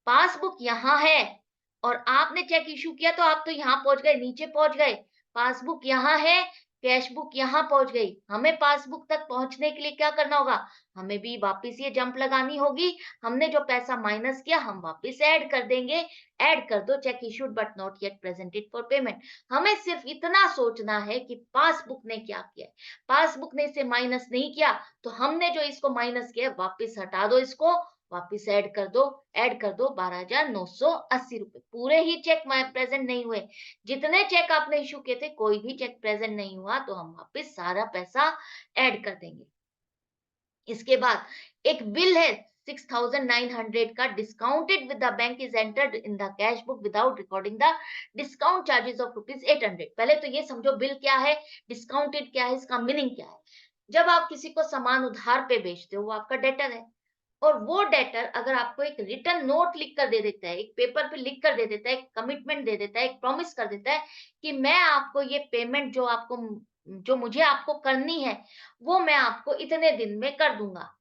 पासबुक यहाँ है और आपने चेक इशू किया तो आप तो यहाँ पहुंच गए, नीचे पहुंच गए। पासबुक यहाँ है, कैश बुक यहाँ पहुंच गई। हमें पासबुक तक पहुंचने के लिए क्या करना होगा? हमें भी वापस ये जंप लगानी होगी। हमने जो पैसा माइनस किया हम वापस ऐड कर देंगे। ऐड कर दो, check issued but not yet presented for payment. हमें सिर्फ इतना सोचना है कि पासबुक ने क्या किया है। पासबुक ने इसे माइनस नहीं किया, तो हमने जो इसको माइनस किया वापस हटा दो, इसको वापस ऐड कर दो। ऐड कर दो 12,980 रुपए। पूरे ही चेक प्रेजेंट नहीं हुए, जितने चेक आपने इशू किए थे कोई भी चेक प्रेजेंट नहीं हुआ, तो हम वापस सारा पैसा ऐड कर देंगे। इसके बाद एक बिल है 6,900 का, discounted with the bank is entered in the cash book without recording the discount charges of ₹800। पहले तो ये समझो बिल क्या है, डिस्काउंटेड क्या है, इसका मीनिंग क्या है। जब आप किसी को सामान उधार पे बेचते हो, वो आपका डेटर है, और वो डेटर अगर आपको एक रिटर्न नोट लिख कर दे देता है, एक पेपर पे लिख कर दे देता है, एक कमिटमेंट दे देता है, एक प्रॉमिस कर देता है कि मैं आपको ये पेमेंट जो मुझे आपको करनी है, वो मैं आपको इतने दिन में कर दूंगा।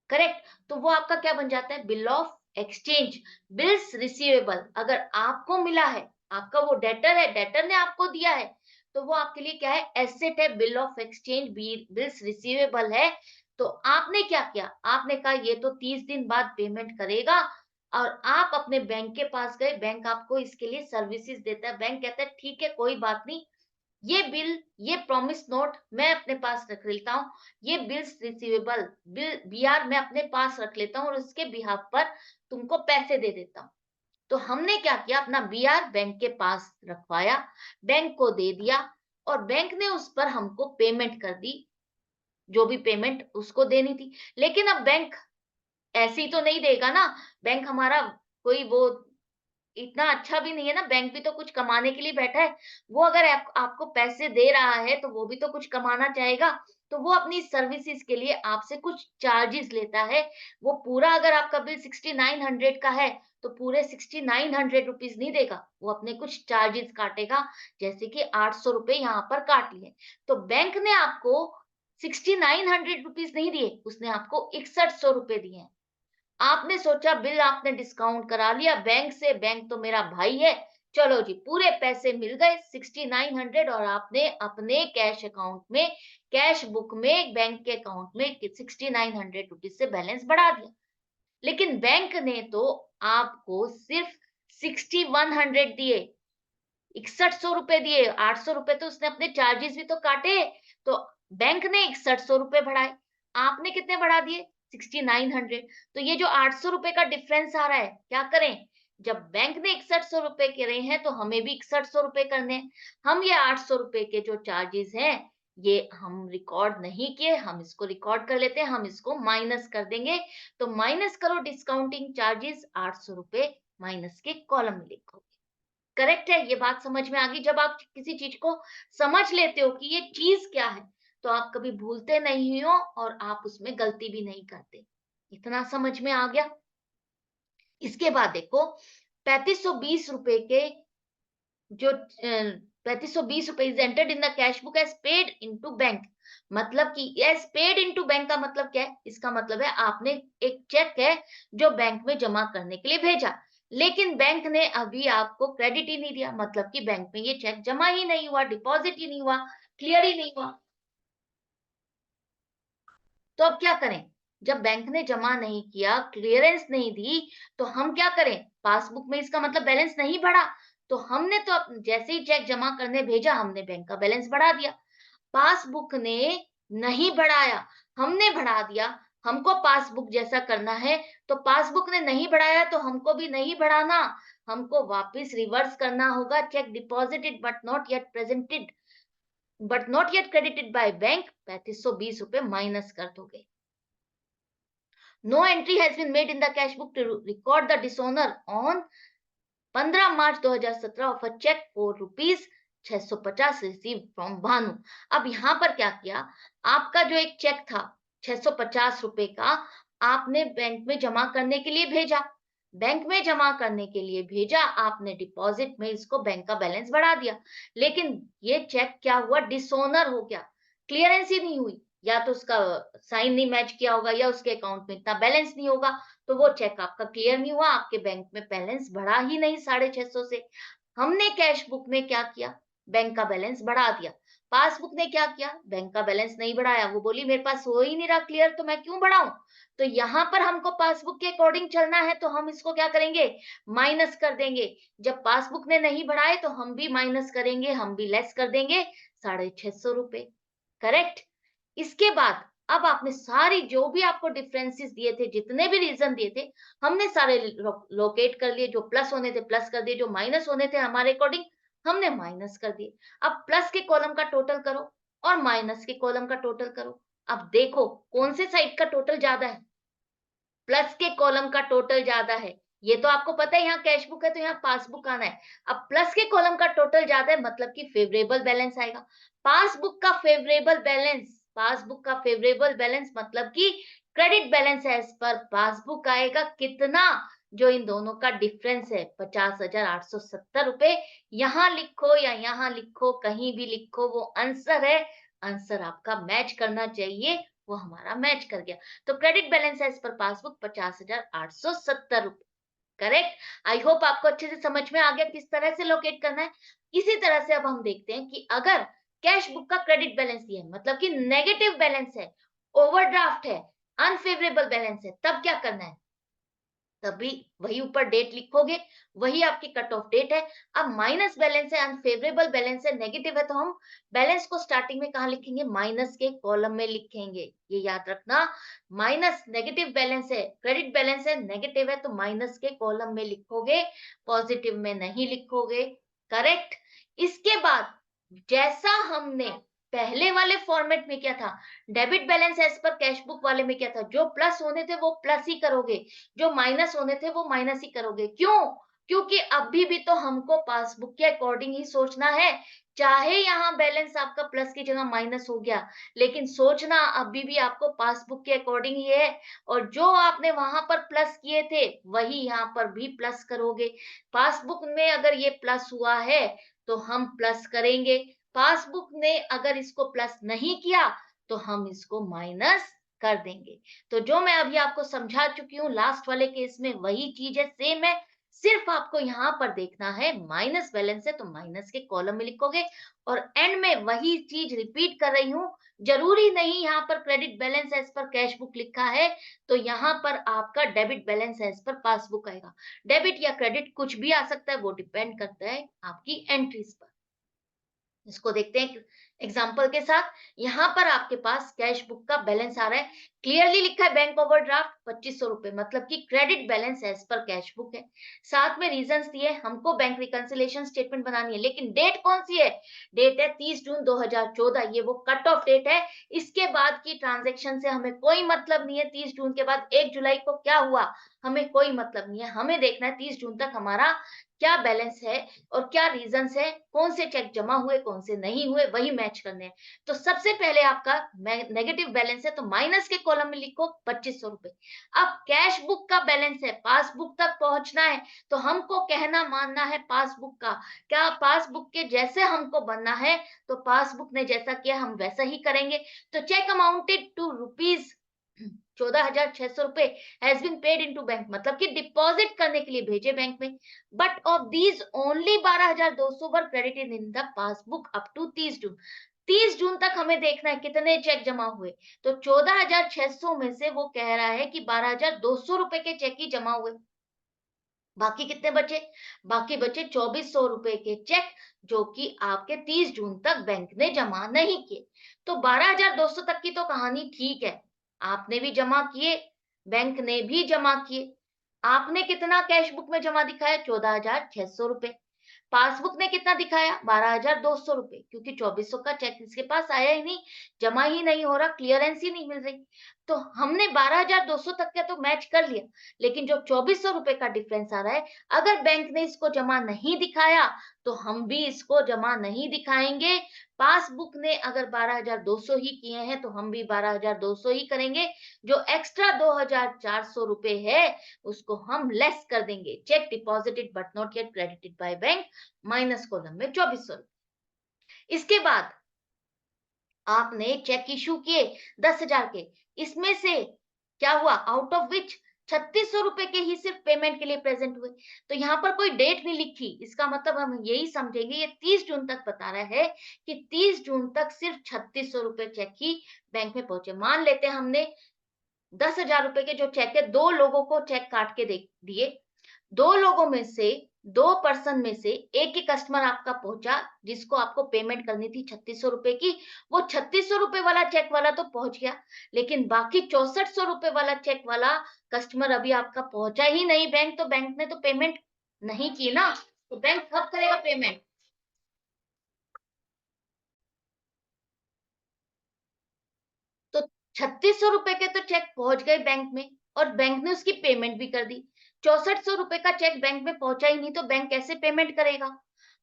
करेक्ट। तो वो आपका क्या बन जाता है? Bill of exchange. Bills receivable अगर आपको मिला है, आपका वो डेटर है, डेटर ने आपको दिया है, तो वो आपके लिए क्या है? एसेट है। Bill of exchange bills receivable है, तो आपने क्या किया? आपने कहा ये तो 30 दिन बाद पेमेंट करेगा और आप अपने बैंक के पास गए, बैंक आपको इसके लिए सर्विसेज़ देता है। बैंक कहता है ठीक है, कोई बात नहीं, ये बिल, ये प्रॉमिस नोट मैं अपने पास रख लेता हूँ, ये बिल्स रिसीवेबल, बिल बीआर मैं अपने पास रख लेता हूँ और उसके बिहाफ़ पर तुमको पैसे दे देता हूँ। तो हमने क्या किया, अपना बीआर बैंक के पास रखवाया, बैंक को दे दिया और बैंक ने उस पर हमको पेमेंट कर दी, जो भी पेमेंट उसको देनी थी। लेकिन अब बैंक ऐसे ही तो नहीं देगा ना, बैंक हमारा कोई वो इतना अच्छा भी नहीं है ना, बैंक भी तो कुछ कमाने के लिए बैठा है। वो अगर आपको पैसे दे रहा है, तो वो भी तो कुछ कमाना चाहेगा। तो वो अपनी सर्विसेज़ के लिए आपसे कुछ चार्जेज़ लेता है। वो पूरा अगर आपका बिल 6900 का है, तो पूरे 6900 रुपीज़ नहीं देगा। वो अपने कुछ चार्जेज़ काटेगा, जैसे कि ₹800 यहाँ पर काट लिए। तो बैंक ने आपको 6900 रुपीज़ नहीं दिए, उसने आपको 6100 दिए हैं। आपने सोचा बिल आपने डिस्काउंट करा लिया बैंक से, बैंक तो मेरा भाई है, चलो जी पूरे पैसे मिल गए 6900 और आपने अपने कैश अकाउंट में, कैश बुक में, बैंक के अकाउंट में 6900 रुपीज़ से बैलेंस बढ़ा दिया। लेकिन बैंक ने तो आपको सिर्फ 6100 दिए, 6100 रुपए दिए, 800 रुपए तो उसने अपने चार्जेस भी तो काटे, तो बैंक ने 6100 रुपए बढ़ाए, आपने कितने बढ़ा दिए? 6900। तो ये जो 800 रुपए का डिफरेंस आ रहा है, क्या करें? जब बैंक ने 6100 रुपए करे हैं, तो हमें भी 6100 रुपए करने हैं। हम ये 800 रुपए के जो चार्जेस हैं, ये हम रिकॉर्ड नहीं किए, हम इसको रिकॉर्ड कर लेते हैं, हम इसको माइनस कर देंगे। तो माइनस करो डिस्काउंटिंग चार्जेस 800 रुपए माइनस के कॉलम में लिखो। करेक्ट है, ये बात समझ में आ गई। जब आप किसी चीज को समझ लेते हो कि ये चीज क्या है, तो आप कभी भूलते नहीं हो और आप उसमें गलती भी नहीं करते। इतना समझ में आ गया। इसके बाद देखो, 3520 रुपए के जो 3520 रुपए is entered in the cash book as paid into bank. मतलब कि एज पेड इनटू बैंक का मतलब क्या है? इसका मतलब है आपने एक चेक है जो बैंक में जमा करने के लिए भेजा, लेकिन बैंक ने अभी आपको क्रेडिट ही नहीं दिया, मतलब कि बैंक में ये चेक जमा ही नहीं हुआ, डिपॉजिट ही नहीं हुआ, क्लियर ही नहीं हुआ। तो अब क्या करें? जब बैंक ने जमा नहीं किया, क्लियरेंस नहीं दी, तो हम क्या करें? पासबुक में इसका मतलब बैलेंस नहीं बढ़ा, तो हमने तो जैसे ही चेक जमा करने भेजा, हमने बैंक का बैलेंस बढ़ा दिया। पासबुक ने नहीं बढ़ाया, हमने बढ़ा दिया। हमको पासबुक जैसा करना है, तो पासबुक ने नहीं बढ़ाया तो हमको भी नहीं बढ़ाना। हमको वापस रिवर्स करना होगा, cheque deposited but not yet credited by bank, 3520 रुपए माइनस कर दोगे। No entry has been made in the cash book to record the dishonour on 15 March 2017 of a cheque for rupees 650 receive from Bhanu. अब यहाँ पर क्या किया? आपका जो एक चेक था 650 रुपए का, आपने बैंक में जमा करने के लिए भेजा। बैंक में जमा करने के लिए भेजा, आपने डिपॉजिट में इसको बैंक का बैलेंस बढ़ा दिया। लेकिन ये चेक क्या हुआ? डिसऑनर हो गया, क्लियरेंस ही नहीं हुई। या तो उसका साइन नहीं मैच किया होगा या उसके अकाउंट में इतना बैलेंस नहीं होगा, तो वो चेक आपका क्लियर नहीं हुआ, आपके बैंक में बैलेंस बढ़ा ही नहीं 650 से। हमने कैश बुक में क्या किया? बैंक का बैलेंस बढ़ा दिया। पासबुक ने क्या किया? बैंक का बैलेंस नहीं बढ़ाया। वो बोली मेरे पास हो ही नहीं रहा क्लियर, तो मैं क्यों बढ़ाऊं? तो यहाँ पर हमको पासबुक के अकॉर्डिंग चलना है, तो हम इसको क्या करेंगे? माइनस कर देंगे। जब पासबुक ने नहीं बढ़ाए, तो हम भी माइनस करेंगे, हम भी लेस कर देंगे 650 रुपए। करेक्ट? इसके बाद अब आपने सारी जो भी आपको डिफरेंसेस दिए थे, जितने भी रीजन दिए थे, हमने सारे लोकेट कर लिए। जो प्लस होने थे प्लस कर दिए, जो माइनस होने थे हमारे अकॉर्डिंग, हमने माइनस कर दिए। अब प्लस के कॉलम का टोटल करो और माइनस के कॉलम का टोटल करो। अब देखो कौन से साइड का टोटल ज्यादा है? प्लस के कॉलम का टोटल ज्यादा है। ये तो आपको पता है, यहाँ कैश बुक है तो यहाँ पासबुक आना है। अब प्लस के कॉलम का टोटल ज्यादा है, मतलब कि फेवरेबल बैलेंस आएगा। पासबुक का फेवरेबल बैलेंस, पासबुक का फेवरेबल बैलेंस मतलब कि credit balance as per passbook आएगा कितना? जो इन दोनों का डिफरेंस है, 50,870 रुपए। यहाँ लिखो या यहाँ लिखो, कहीं भी लिखो, वो आंसर है। आंसर आपका मैच करना चाहिए, वो हमारा मैच कर गया। तो credit balance as per passbook 50,870 रुपए। करेक्ट? आई होप आपको अच्छे से समझ में आ गया किस तरह से लोकेट करना है। इसी तरह से अब हम देखते हैं कि अगर कैश बुक का क्रेडिट बैलेंस ये है, मतलब कि नेगेटिव बैलेंस है, ओवरड्राफ्ट है, अनफेवरेबल बैलेंस है, तब क्या करना है? तभी वही ऊपर डेट लिखोगे, वही आपकी कट ऑफ डेट है। अब माइनस बैलेंस है, अनफेवरेबल बैलेंस है, नेगेटिव है, तो हम बैलेंस को स्टार्टिंग में कहाँ लिखेंगे? माइनस के कॉलम में लिखेंगे। ये याद रखना, माइनस नेगेटिव बैलेंस है, क्रेडिट बैलेंस है, नेगेटिव है, तो माइनस के कॉलम में लिखोगे, पॉजिटिव में नहीं लिखोगे। करेक्ट? इसके बाद जैसा हमने पहले वाले फॉर्मेट में किया था, debit balance as per cash book वाले में क्या था, जो प्लस होने थे वो प्लस ही करोगे, जो माइनस होने थे वो माइनस ही करोगे। क्यों? क्योंकि अभी भी तो हमको पासबुक के अकॉर्डिंग ही सोचना है। चाहे यहाँ बैलेंस आपका प्लस की जगह माइनस हो गया, लेकिन सोचना अभी भी आपको पासबुक के अकॉर्डिंग ही है। और जो आपने वहां पर प्लस किए थे वही यहाँ पर भी प्लस करोगे। पासबुक में अगर ये प्लस हुआ है तो हम प्लस करेंगे, पासबुक ने अगर इसको प्लस नहीं किया तो हम इसको माइनस कर देंगे। तो जो मैं अभी आपको समझा चुकी हूँ लास्ट वाले केस में वही चीज है, सेम है। सिर्फ आपको यहाँ पर देखना है माइनस बैलेंस है तो माइनस के कॉलम में लिखोगे, और एंड में वही चीज रिपीट कर रही हूँ। जरूरी नहीं यहाँ पर credit balance as per cash book लिखा है तो यहाँ पर आपका debit balance as per passbook आएगा। डेबिट या क्रेडिट कुछ भी आ सकता है, वो डिपेंड करता है आपकी एंट्रीज पर। इसको देखते हैं एग्जाम्पल के साथ। यहाँ पर आपके पास कैश बुक का बैलेंस आ रहा है, क्लियरली लिखा है बैंक ओवरड्राफ्ट 2500 रुपए, मतलब कि credit balance as per cash book है। साथ में रीजंस दिए, हमको बैंक रिकंसिलिएशन स्टेटमेंट बनानी है, लेकिन डेट कौन सी है? डेट है 30 जून 2014, ये वो कट ऑफ डेट है। इसके बाद की ट्रांजेक्शन से हमें कोई मतलब नहीं है। 30 जून के बाद 1 जुलाई को क्या हुआ, हमें कोई मतलब नहीं है। हमें देखना है 30 जून तक हमारा क्या बैलेंस है और क्या रीजंस है, कौन से चेक जमा हुए, कौन से नहीं हुए, वही मैच करने हैं। तो सबसे पहले आपका नेगेटिव बैलेंस है तो माइनस के कॉलम में लिखो 2500 रुपए। अब कैश बुक का बैलेंस है, पासबुक तक पहुंचना है, तो हमको कहना मानना है पासबुक का। क्या पासबुक के जैसे हमको बनना है, तो पासबुक ने जैसा किया हम वैसा ही करेंगे। तो चेक अमाउंटेड टू रुपीज 14,600 रुपए has been paid into bank, मतलब कि डिपॉजिट करने के लिए भेजे बैंक में। But of these only 12,200 were credited in the passbook up to 30 June. 30 जून तक हमें देखना है कितने चेक जमा हुए। तो 14,600 में से वो कह रहा है कि 12,200 रुपए के चेक ही जमा हुए। बाकी कितने बचे? बाकी बचे 2,400 रुपए के चेक, जो कि आपके 30 जून तक बैंक ने जमा नहीं किए। तो 12,200 तक की तो कहानी ठीक है, आपने भी जमा किए, बैंक ने भी जमा किए। आपने कितना कैश बुक में जमा दिखाया? 14,600 रुपए। पासबुक ने कितना दिखाया? 12,200 रुपए, क्योंकि 2,400 का चेक इसके पास आया ही नहीं, जमा ही नहीं हो रहा, क्लियरेंस ही नहीं मिल रही। तो हमने 12,200 तक का तो मैच कर लिया, लेकिन जो 2,400 रुपए का डिफरेंस आ रहा है, अगर बैंक ने इसको जमा नहीं दिखाया तो हम भी इसको जमा नहीं दिखाएंगे। पासबुक ने अगर 12,200 ही किए हैं तो हम भी 12,200 ही करेंगे। जो एक्स्ट्रा 2,400 रुपए है उसको हम लेस कर देंगे। Check deposited but not yet credited by bank, minus column में 2,400। इसके बाद आपने चेक इशू किए 10,000 के, इसमें से क्या हुआ, आउट ऑफ विच 3,600 रुपए के ही सिर्फ पेमेंट के लिए प्रेजेंट हुए। तो यहाँ पर कोई डेट नहीं लिखी, इसका मतलब हम यही समझेंगे ये 30 जून तक बता रहा है कि 30 जून तक सिर्फ 3,600 रुपए चेक ही बैंक में पहुंचे। मान लेते हैं हमने 10,000 रुपए के जो चेक है, 2 लोगों को चेक काट के दे दिए। 2 लोगों में से 2 पर्सन में से एक ही कस्टमर आपका पहुंचा जिसको आपको पेमेंट करनी थी 3,600 रुपए की। वो 3,600 रुपए वाला चेक वाला तो पहुंच गया, लेकिन बाकी 6,400 रुपए वाला चेक वाला कस्टमर अभी आपका पहुंचा ही नहीं बैंक, तो बैंक ने तो पेमेंट नहीं की ना, तो बैंक कब करेगा पेमेंट? तो 3,600 रुपए के तो चेक पहुंच गए बैंक में और बैंक ने उसकी पेमेंट भी कर दी। 6,400 रुपए का चेक बैंक में पहुंचा ही नहीं तो बैंक कैसे पेमेंट करेगा?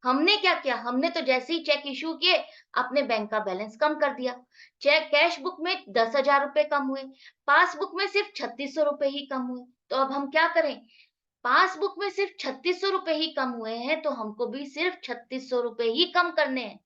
हमने क्या किया, हमने तो जैसे ही चेक इशू किए अपने बैंक का बैलेंस कम कर दिया। चेक कैश बुक में 10,000 रुपए कम हुए, पासबुक में सिर्फ 3,600 रुपए ही कम हुए। तो अब हम क्या करें? पासबुक में सिर्फ 3,600 रुपए ही कम हुए हैं तो हमको भी सिर्फ 3,600 रुपए ही कम करने हैं,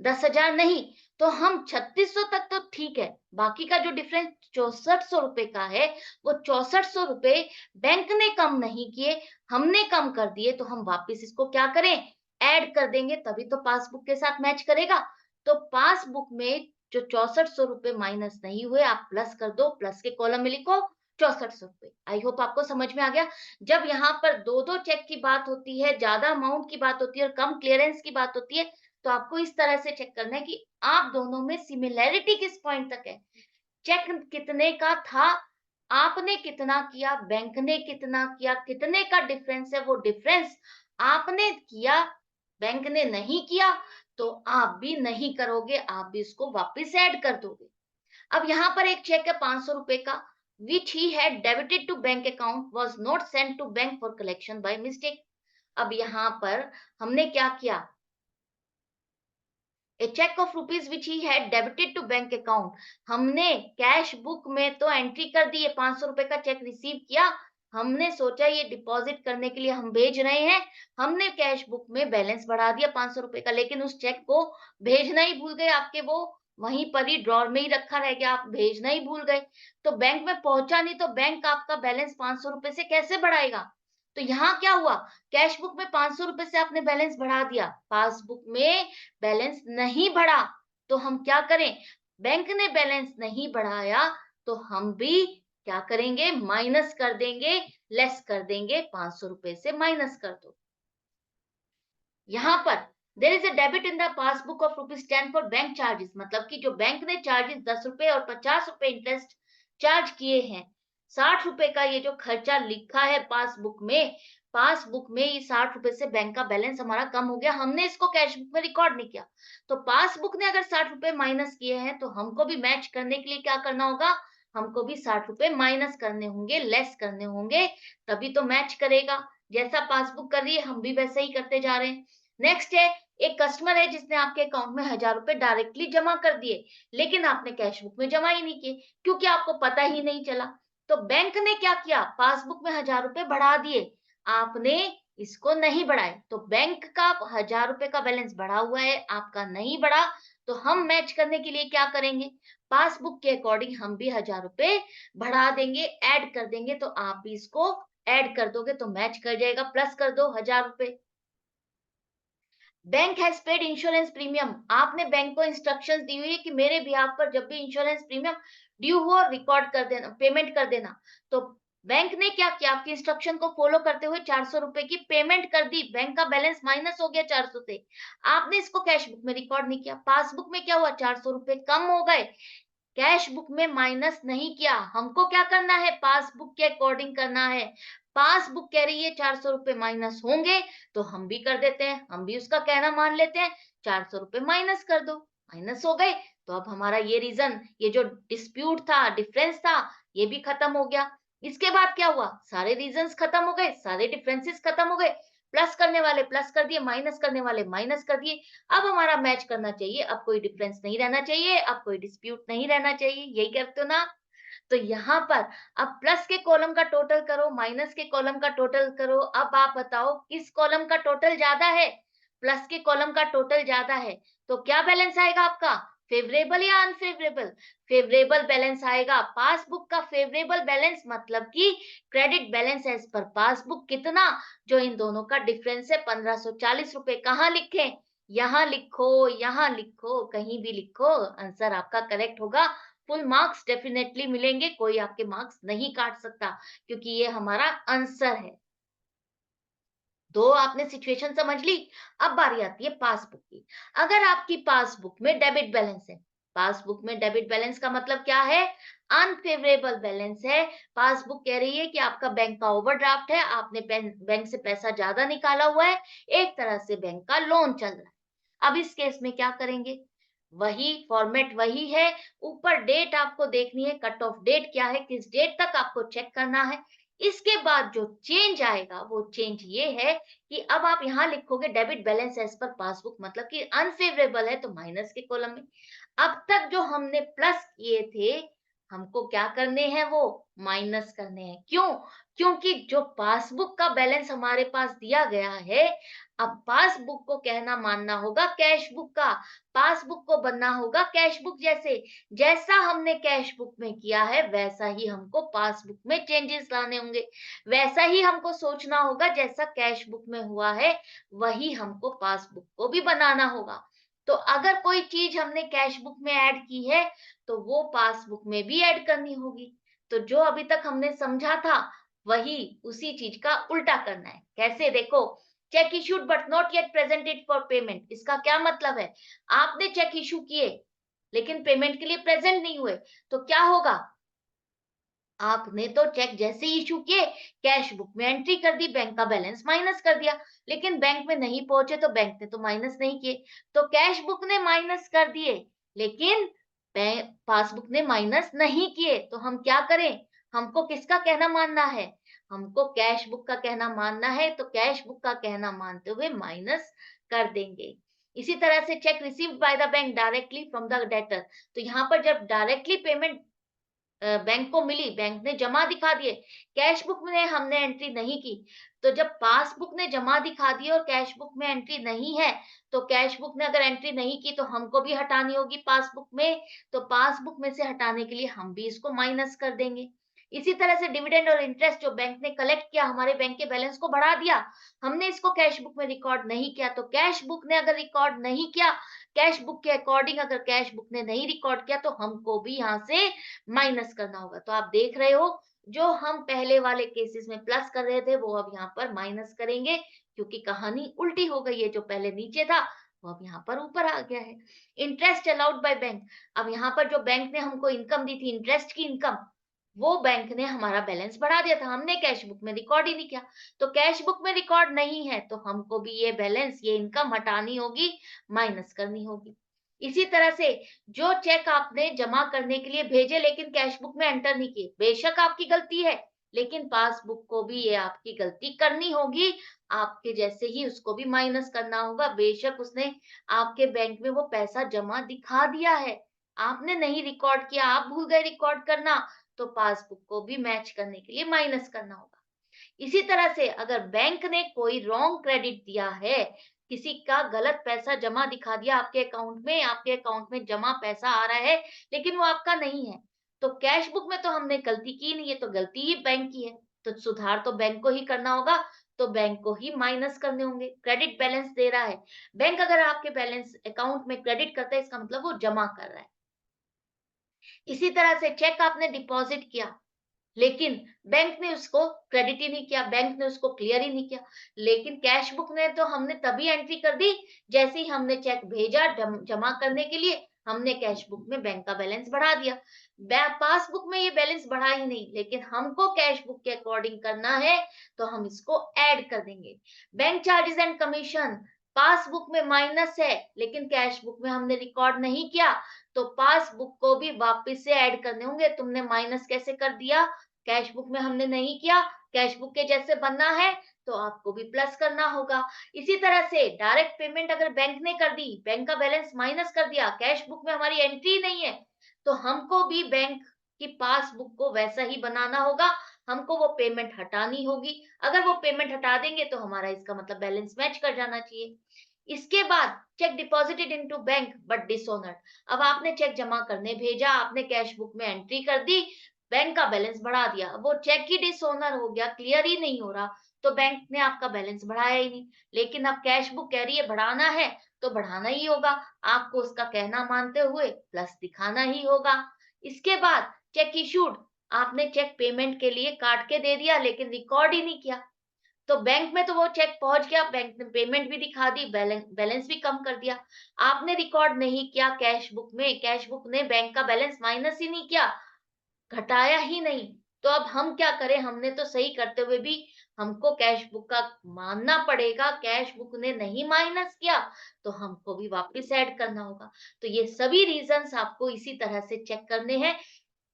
10,000 नहीं। तो हम 3,600 तक तो ठीक है, बाकी का जो डिफरेंस 6,400 रुपए का है, वो 6,400 रुपए बैंक ने कम नहीं किए, हमने कम कर दिए, तो हम वापस इसको क्या करें? ऐड कर देंगे, तभी तो पासबुक के साथ मैच करेगा। तो पासबुक में जो 6400 रुपए माइनस नहीं हुए आप प्लस कर दो, प्लस के कॉलम में लिखो 6400 रुपए। आई होप आपको समझ में आ गया। जब यहाँ पर 2-2 चेक की बात होती है, ज़्यादा अमाउंट की बात होती है और कम क्लियरेंस की बात होती है, तो आपको इस तरह से चेक करना है कि आप दोनों में सिमिलैरिटी किस पॉइंट तक है। चेक कितने का था, आपने कितना किया, बैंक ने कितना किया, कितने का डिफरेंस है, वो डिफरेंस आपने किया, बैंक ने नहीं किया, तो आप भी नहीं करोगे, आप भी इसको वापस ऐड कर दोगे। अब यहाँ पर एक चेक है 500 रुपए का, which he had debited to bank account was not sent to bank for collection by mistake। अब यहाँ पर हमने क्या किया, a cheque of rupees which he had debited to bank account, हमने कैश बुक में तो एंट्री कर दी है, 500 रुपए का चेक रिसीव किया, हमने सोचा ये डिपॉजिट करने के लिए हम भेज रहे हैं, हमने कैश बुक में बैलेंस बढ़ा दिया 500 रुपए का, लेकिन उस चेक को भेजना ही भूल गए, आपके वो वहीं पर ही ड्रॉर में ही रखा रह गया, आप भेजना ही भूल गए, तो बैंक में पहुंचा नहीं, तो बैंक आपका बैलेंस 500 रुपए से कैसे बढ़ाएगा। तो यहाँ क्या हुआ, कैश बुक में 500 रुपए से आपने बैलेंस बढ़ा दिया, पासबुक में बैलेंस नहीं बढ़ा, तो हम क्या करें, बैंक ने बैलेंस नहीं बढ़ाया, तो हम भी क्या करेंगे, माइनस कर देंगे, लेस कर देंगे, 500 रुपए से माइनस कर दो। यहाँ पर there is a debit in the passbook of ₹10 for bank charges, मतलब कि जो बैंक ने चार्जेस 10 रुपए और 50 रुपए इंटरेस्ट चार्ज किए हैं, 60 रुपए का ये जो खर्चा लिखा है पासबुक में ये 60 रुपए से बैंक का बैलेंस हमारा कम हो गया, हमने इसको कैश बुक में रिकॉर्ड नहीं किया, तो पासबुक ने अगर 60 रुपए माइनस किए हैं, तो हमको भी मैच करने के लिए क्या करना होगा, हमको भी 60 रुपए माइनस करने होंगे, लेस करने होंगे, तभी तो मैच करेगा। जैसा पासबुक कर रही है हम भी वैसे ही करते जा रहे हैं। नेक्स्ट है, एक कस्टमर है जिसने आपके अकाउंट में 1000 रुपए डायरेक्टली जमा कर दिए, लेकिन आपने कैश बुक में जमा ही नहीं किए, क्योंकि आपको पता ही नहीं चला। तो बैंक ने क्या किया, पासबुक में 1000 रुपए बढ़ा दिए, आपने इसको नहीं बढ़ाए, तो बैंक का 1000 रुपए का बैलेंस बढ़ा हुआ है, आपका नहीं बढ़ा, तो हम मैच करने के लिए क्या करेंगे, पासबुक के अकॉर्डिंग हम भी 1000 रुपए बढ़ा देंगे, ऐड कर देंगे, तो आप भी इसको ऐड कर दोगे तो मैच कर जाएगा, प्लस कर दो 1000 रुपए। Bank has paid insurance premium, आपने बैंक को इंस्ट्रक्शंस दी हुई है कि मेरे बिहाफ पर जब भी इंश्योरेंस प्रीमियम ड्यू हो रिकॉर्ड कर देना, पेमेंट कर देना, तो बैंक ने क्या किया, आपकी इंस्ट्रक्शन को फॉलो करते हुए 400 रुपए की पेमेंट कर दी, बैंक का बैलेंस माइनस हो गया 400 से, आपने इसको कैश बुक में रिकॉर्ड नहीं किया, पासबुक में क्या हुआ, 400 रुपए कम हो गए, कैश बुक में माइनस नहीं किया, हमको क्या करना है, पासबुक के अकॉर्डिंग करना है, पासबुक कह रही है 400 रुपए माइनस होंगे, तो हम भी कर देते हैं, हम भी उसका कहना मान लेते हैं, 400 रुपए माइनस कर दो, माइनस हो गए, तो अब हमारा ये रीजन, ये जो डिस्प्यूट था, डिफरेंस था, ये भी खत्म हो गया। इसके बाद क्या हुआ, सारे रीजंस खत्म हो गए, सारे डिफरेंसेस खत्म हो गए, प्लस करने वाले प्लस कर दिए, माइनस करने वाले माइनस कर दिए, अब हमारा मैच करना चाहिए, अब कोई डिफरेंस नहीं रहना चाहिए, अब कोई डिस्प्यूट नहीं रहना चाहिए, यही करते हो ना। तो यहाँ पर अब प्लस के कॉलम का टोटल करो, माइनस के कॉलम का टोटल करो, अब आप बताओ किस कॉलम का टोटल ज्यादा है, प्लस के कॉलम का टोटल ज्यादा है, तो क्या बैलेंस आएगा आपका, फेवरेबल या अनफेवरेबल, फेवरेबल बैलेंस आएगा, पासबुक का फेवरेबल बैलेंस मतलब कि credit balance as per passbook कितना, जो इन दोनों का डिफरेंस है 1540 रुपए, कहाँ लिखे, यहाँ लिखो, यहाँ लिखो, कहीं भी लिखो, आंसर आपका करेक्ट होगा, फुल मार्क्स डेफिनेटली मिलेंगे, कोई आपके मार्क्स नहीं काट सकता, क्योंकि ये हमारा आंसर है। दो आपने सिचुएशन समझ ली। अब बारी आती है पासबुक की। अगर आपकी पासबुक में डेबिट बैलेंस है, पासबुक में डेबिट बैलेंस का मतलब क्या है, अनफेवरेबल बैलेंस है, पासबुक कह रही है कि आपका बैंक का ओवरड्राफ्ट है, आपने बैंक से पैसा ज्यादा निकाला हुआ है, एक तरह से बैंक का लोन चल रहा है। अब इस केस में क्या करेंगे, वही फॉर्मेट वही है, ऊपर डेट आपको देखनी है, कट ऑफ डेट क्या है, किस डेट तक आपको चेक करना है। इसके बाद जो चेंज आएगा वो चेंज ये है कि अब आप यहाँ लिखोगे debit balance as per passbook, मतलब कि अनफेवरेबल है तो माइनस के कॉलम में। अब तक जो हमने प्लस किए थे, हमको क्या करने हैं, वो माइनस करने हैं। क्यों, क्योंकि जो पासबुक का बैलेंस हमारे पास दिया गया है, अब पासबुक को कहना मानना होगा कैश बुक का, पासबुक को बनना होगा कैश बुक जैसे, जैसा हमने कैश बुक में किया है वैसा ही हमको पासबुक में चेंजेस लाने होंगे, वैसा ही हमको सोचना होगा, जैसा कैश बुक में हुआ है वही हमको पासबुक को भी बनाना होगा। तो अगर कोई चीज हमने कैश बुक में ऐड की है, तो वो पासबुक में भी ऐड करनी होगी। तो जो अभी तक हमने समझा था, वही उसी चीज का उल्टा करना है। कैसे? देखो, check issued but not yet presented for payment, इसका क्या मतलब है? आपने चेक इशू किए, लेकिन पेमेंट के लिए प्रेजेंट नहीं हुए, तो क्या होगा? आपने तो चेक जैसे ही इश्यू किए, कैश बुक में एंट्री कर दी, बैंक का बैलेंस माइनस कर दिया, लेकिन बैंक में नहीं पहुंचे तो बैंक ने तो माइनस नहीं किए। तो कैश बुक ने माइनस कर दिए, लेकिन पासबुक ने माइनस नहीं किए। तो हम क्या करें? हमको किसका कहना मानना है? हमको कैश बुक का कहना मानना है, तो कैश बुक का कहना मानते हुए माइनस कर देंगे। इसी तरह से check received by the bank directly from the debtor, तो यहाँ पर जब डायरेक्टली पेमेंट बैंक को मिली, बैंक ने जमा दिखा दिए, कैश बुक में हमने एंट्री नहीं की। तो जब पासबुक ने जमा दिखा दी और कैश बुक में एंट्री नहीं है, तो कैश बुक ने अगर एंट्री नहीं की तो हमको भी हटानी होगी पासबुक में, तो पासबुक में से हटाने के लिए हम भी इसको माइनस कर देंगे। इसी तरह से डिविडेंड और इंटरेस्ट जो बैंक ने कलेक्ट किया, हमारे बैंक के बैलेंस को बढ़ा दिया, हमने इसको कैश बुक में रिकॉर्ड नहीं किया, तो कैश बुक ने अगर रिकॉर्ड नहीं किया, कैश बुक के अकॉर्डिंग अगर कैश बुक ने नहीं रिकॉर्ड किया, तो हमको भी यहाँ से माइनस करना होगा। तो आप देख रहे हो, जो हम पहले वाले केसेस में प्लस कर रहे थे, वो अब यहाँ पर माइनस करेंगे, क्योंकि कहानी उल्टी हो गई है। जो पहले नीचे था, वो अब यहाँ पर ऊपर आ गया है। इंटरेस्ट अलाउड बाय बैंक, अब यहाँ पर जो बैंक ने हमको इनकम दी थी, इंटरेस्ट की इनकम, वो बैंक ने हमारा बैलेंस बढ़ा दिया था, हमने कैश बुक में रिकॉर्ड ही नहीं किया। तो कैश बुक में रिकॉर्ड नहीं है, तो हमको भी ये बैलेंस, ये इनकम हटानी होगी, माइनस करनी होगी। इसी तरह से जो चेक आपने जमा करने के लिए भेजे, लेकिन कैश बुक में एंटर नहीं किए, बेशक आपकी गलती है, लेकिन पासबुक को भी ये आपकी गलती करनी होगी। आपके जैसे ही उसको भी माइनस करना होगा। बेशक उसने आपके बैंक में वो पैसा जमा दिखा दिया है, आपने नहीं रिकॉर्ड किया, आप भूल गए रिकॉर्ड करना, तो पासबुक को भी मैच करने के लिए माइनस करना होगा। इसी तरह से अगर बैंक ने कोई रॉन्ग क्रेडिट दिया है, किसी का गलत पैसा जमा दिखा दिया आपके अकाउंट में, आपके अकाउंट में जमा पैसा आ रहा है, लेकिन वो आपका नहीं है, तो कैश बुक में तो हमने गलती की नहीं है, तो गलती ही बैंक की है, तो सुधार तो बैंक को ही करना होगा, तो बैंक को ही माइनस करने होंगे। क्रेडिट बैलेंस दे रहा है, बैंक अगर आपके बैलेंस अकाउंट में क्रेडिट करता है, इसका मतलब वो जमा कर रहा है। इसी तरह से चेक आपने डिपॉजिट किया, लेकिन बैंक ने उसको क्रेडिट ही नहीं किया, बैंक ने उसको क्लियर ही नहीं किया। लेकिन कैश बुक ने तो हमने तभी एंट्री कर दी, जैसे ही हमने चेक भेजा जमा करने के लिए, हमने कैश बुक में बैंक का बैलेंस बढ़ा दिया। पासबुक में ये बैलेंस बढ़ा ही नहीं, लेकिन हमको कैश बुक के अकॉर्डिंग करना है, तो हम इसको ऐड कर देंगे। Bank charges and commission, passbook में माइनस है, लेकिन कैश बुक में हमने रिकॉर्ड नहीं किया, तो पासबुक को भी वापस से ऐड करने होंगे। तुमने माइनस कैसे कर दिया? कैश बुक में हमने नहीं किया, कैश बुक के जैसे बनना है, तो आपको भी प्लस करना होगा। इसी तरह से डायरेक्ट पेमेंट अगर बैंक ने कर दी, बैंक का बैलेंस माइनस कर दिया, कैश बुक में हमारी एंट्री नहीं है, तो हमको भी बैंक की पासबुक को वैसा ही बनाना होगा, हमको वो पेमेंट हटानी होगी। अगर वो पेमेंट हटा देंगे, तो हमारा इसका मतलब बैलेंस मैच कर जाना चाहिए। इसके बाद check deposited into bank but dishonoured, अब आपने चेक जमा करने भेजा, आपने कैश बुक में एंट्री कर दी, बैंक का बैलेंस बढ़ा दिया, वो चेक ही डिसऑनर हो गया, क्लियर ही नहीं हो रहा, तो बैंक ने आपका बैलेंस बढ़ाया ही नहीं। लेकिन अब कैश बुक कह रही है बढ़ाना है, तो बढ़ाना ही होगा, आपको उसका कहना मानते हुए प्लस दिखाना ही होगा। इसके बाद चेक इशूड, आपने चेक पेमेंट के लिए काट के दे दिया, लेकिन रिकॉर्ड ही नहीं किया, तो बैंक में तो वो चेक पहुंच गया, बैंक ने पेमेंट भी दिखा दी, बैलेंस भी कम कर दिया। आपने रिकॉर्ड नहीं किया कैश बुक में, कैश बुक ने बैंक का बैलेंस माइनस ही नहीं किया, घटाया ही नहीं। तो अब हम क्या करें? हमने तो सही करते हुए भी हमको कैश बुक का मानना पड़ेगा, कैश बुक ने नहीं माइनस किया, तो हमको भी वापस ऐड करना होगा। तो ये सभी रीजंस आपको इसी तरह से चेक करने हैं।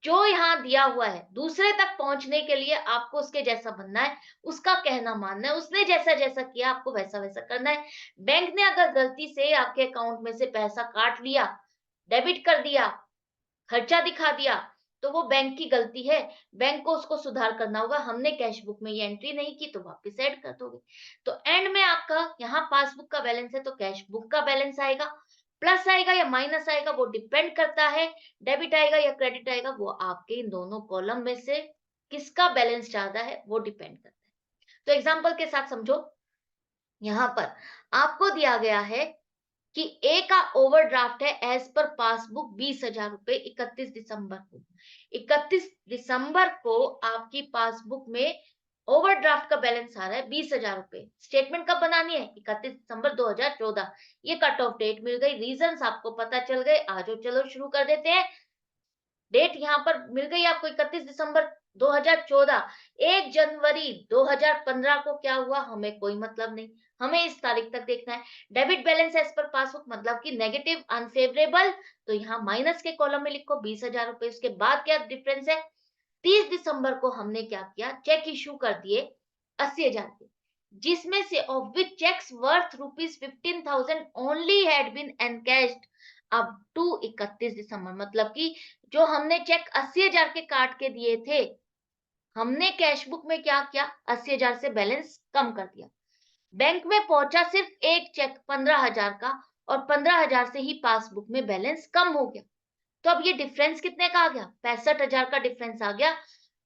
जो यहाँ दिया हुआ है, दूसरे तक पहुँचने के लिए आपको उसके जैसा बनना है, उसका कहना मानना है, उसने जैसा-जैसा किया आपको वैसा-वैसा करना है। बैंक ने अगर गलती से आपके अकाउंट में से पैसा काट लिया, डेबिट कर दिया, खर्चा दिखा दिया, तो वो बैंक की गलती है, बैंक को उसको सुधार करना होगा। हमने कैश बुक में ये एंट्री नहीं की, तो वापस ऐड कर दोगे। तो एंड में आपका यहाँ पासबुक का बैलेंस है, तो कैश बुक का बैलेंस आएगा, प्लस आएगा या माइनस आएगा वो डिपेंड करता है, डेबिट आएगा या क्रेडिट आएगा वो आपके इन दोनों कॉलम में से किसका बैलेंस ज्यादा है वो डिपेंड करता है। तो एग्जांपल के साथ समझो, यहाँ पर आपको दिया गया है कि ए का ओवरड्राफ्ट है एज पर पासबुक 20,000 रुपए 31 दिसंबर को। 31 दिसंबर को आपकी पासबुक में ओवरड्राफ्ट का बैलेंस आ रहा है 20,000 रुपए। स्टेटमेंट कब बनानी है? 31 दिसंबर 2014। ये कट ऑफ डेट मिल गई, रीजंस आपको पता चल गए। आज चलो शुरू कर देते हैं। डेट यहाँ पर मिल गई आपको 31 दिसंबर 2014। 1 जनवरी 2015 को क्या हुआ हमें कोई मतलब नहीं, हमें इस तारीख तक देखना है। Debit balance as per passbook मतलब कि नेगेटिव अनफेवरेबल, तो यहाँ माइनस के कॉलम में लिखो 20,000 रुपए। उसके बाद क्या डिफरेंस है? 30 दिसंबर को हमने क्या किया, चेक इशू कर दिए 80,000 के, जिसमें से of which cheques worth rupees 15,000 only had been encashed up to 31 December. मतलब कि जो हमने चेक 80,000 के काट के दिए थे, हमने कैश बुक में क्या किया, 80,000 से बैलेंस कम कर दिया। बैंक में पहुंचा सिर्फ एक चेक 15,000 का, और 15,000 से ही पासबुक में बैलेंस कम हो गया। तो अब ये डिफरेंस कितने का आ गया? 65,000 का डिफरेंस आ गया।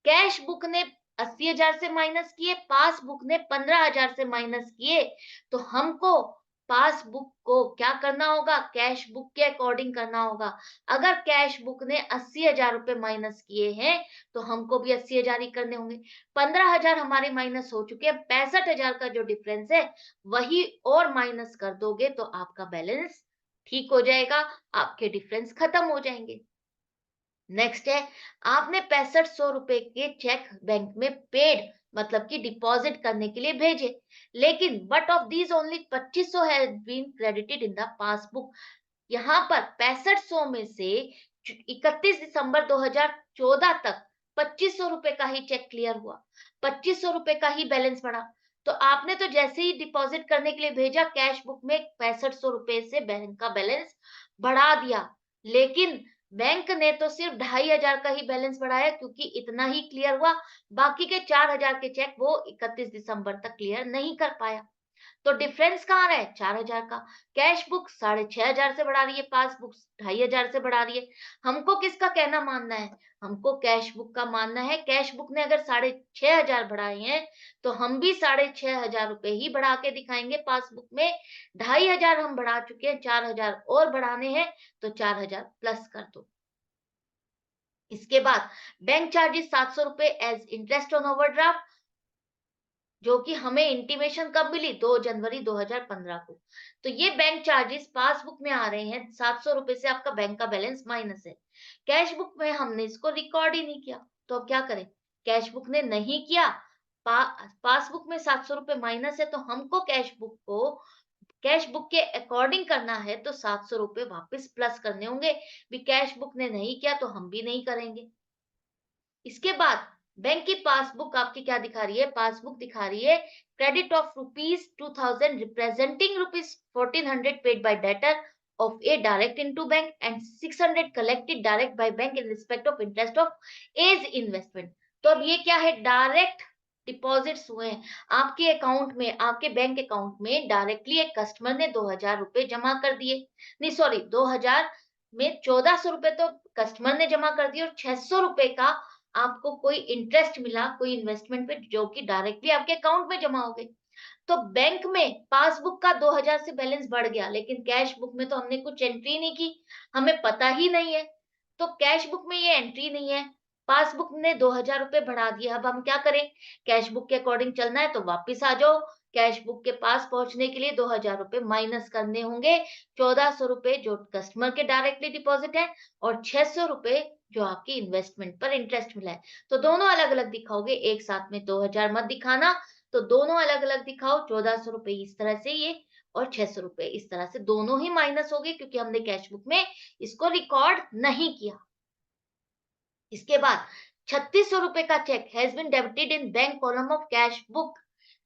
कैश बुक ने 80,000 से माइनस किए, पासबुक ने 15,000 से माइनस किए। तो हमको पासबुक को क्या करना होगा? कैश बुक के अकॉर्डिंग करना होगा। अगर कैश बुक ने 80,000 रुपए माइनस किए हैं, तो हमको भी 80,000 ही करने होंगे। 15,000 हमारे माइनस हो चुके हैं, 65,000 का जो डिफरेंस है वही और माइनस कर दोगे तो आपका बैलेंस ठीक हो जाएगा, आपके डिफरेंस खत्म हो जाएंगे। नेक्स्ट है, आपने 6500 रुपए के चेक बैंक में पेड मतलब कि डिपॉजिट करने के लिए भेजे, लेकिन but of these only 2500 has been credited in the passbook. यहाँ पर 6500 में से 31 दिसंबर 2014 तक 2500 रुपए का ही चेक क्लियर हुआ, 2500 रुपए का ही बैलेंस बढ़ा। तो आपने तो जैसे ही डिपॉजिट करने के लिए भेजा, कैश बुक में 6500 रुपए से बैंक का बैलेंस बढ़ा दिया, लेकिन बैंक ने तो सिर्फ 2,500 का ही बैलेंस बढ़ाया, क्योंकि इतना ही क्लियर हुआ। बाकी के 4,000 के चेक वो 31 दिसंबर तक क्लियर नहीं कर पाया। तो डिफरेंस कहाँ रहा है? 4,000 का। कैश बुक 6,500 से बढ़ा रही है, पासबुक 2,500 से बढ़ा रही है। हमको किसका कहना मानना है? हमको कैश बुक का मानना है। कैश बुक ने अगर 6,500 बढ़ाए हैं, तो हम भी 6,500 रुपए ही बढ़ा के दिखाएंगे पासबुक में। 2,500 हम बढ़ा चुके हैं, 4,000 और बढ़ाने हैं, तो 4,000 प्लस कर दो। इसके बाद बैंक चार्जेस 700 रुपए एज इंटरेस्ट ऑन ओवरड्राफ्ट, जो कि हमें इंटीमेशन कब मिली? 2 जनवरी 2015 को। तो ये बैंक चार्जेस पासबुक में आ रहे हैं, 700 रुपए से आपका बैंक का बैलेंस माइनस है। कैश बुक में हमने इसको रिकॉर्ड ही नहीं किया, तो अब क्या करें? कैश बुक ने नहीं किया, पासबुक में 700 रुपए माइनस है, तो हमको कैश बुक के अकॉर्डिंग करना है, तो 700 रुपए वापस प्लस करने होंगे। भी कैश बुक ने नहीं किया तो हम भी नहीं करेंगे। इसके बाद बैंक की पासबुक आपकी क्या दिखा रही है? पासबुक दिखा रही है credit of rupees 2,000 representing rupees 1,400 paid by debtor of a direct into bank and 600 collected direct by bank in respect of interest of A's investment। तो अब ये क्या है? डायरेक्ट डिपॉजिट्स हुए हैं आपके अकाउंट में, आपके बैंक अकाउंट में डायरेक्टली एक कस्टमर ने 2,000 रुपए जमा कर दिए। नहीं सॉरी, 2,000 में 1,400 रुपए तो कस्टमर ने जमा कर दिए, और 600 रुपए का आपको कोई इंटरेस्ट मिला कोई इन्वेस्टमेंट पे, जो कि डायरेक्टली आपके अकाउंट में जमा हो गई। तो बैंक में पासबुक का 2,000 से बैलेंस बढ़ गया, लेकिन कैश बुक में तो हमने कुछ एंट्री नहीं की, हमें पता ही नहीं है। तो कैश बुक में ये एंट्री नहीं है, पासबुक ने 2,000 रुपए बढ़ा दिया। अब हम क्या करें? कैश बुक के अकॉर्डिंग चलना है तो वापिस आ जाओ। कैश बुक के पास पहुंचने के लिए 2,000 रुपए माइनस करने होंगे। 1,400 रुपए जो कस्टमर के डायरेक्टली डिपॉजिट है, और 600 रुपए जो आपकी इन्वेस्टमेंट पर इंटरेस्ट मिला है। तो दोनों अलग अलग दिखाओगे, एक साथ में 2,000 मत दिखाना। तो दोनों अलग अलग दिखाओ, 1,400 रुपए इस तरह से ये, और 600 रुपए इस तरह से, दोनों ही माइनस हो गए क्योंकि हमने कैश बुक में इसको रिकॉर्ड नहीं किया। इसके बाद 3,600 रुपए का cheque has been debited in bank column of cash book.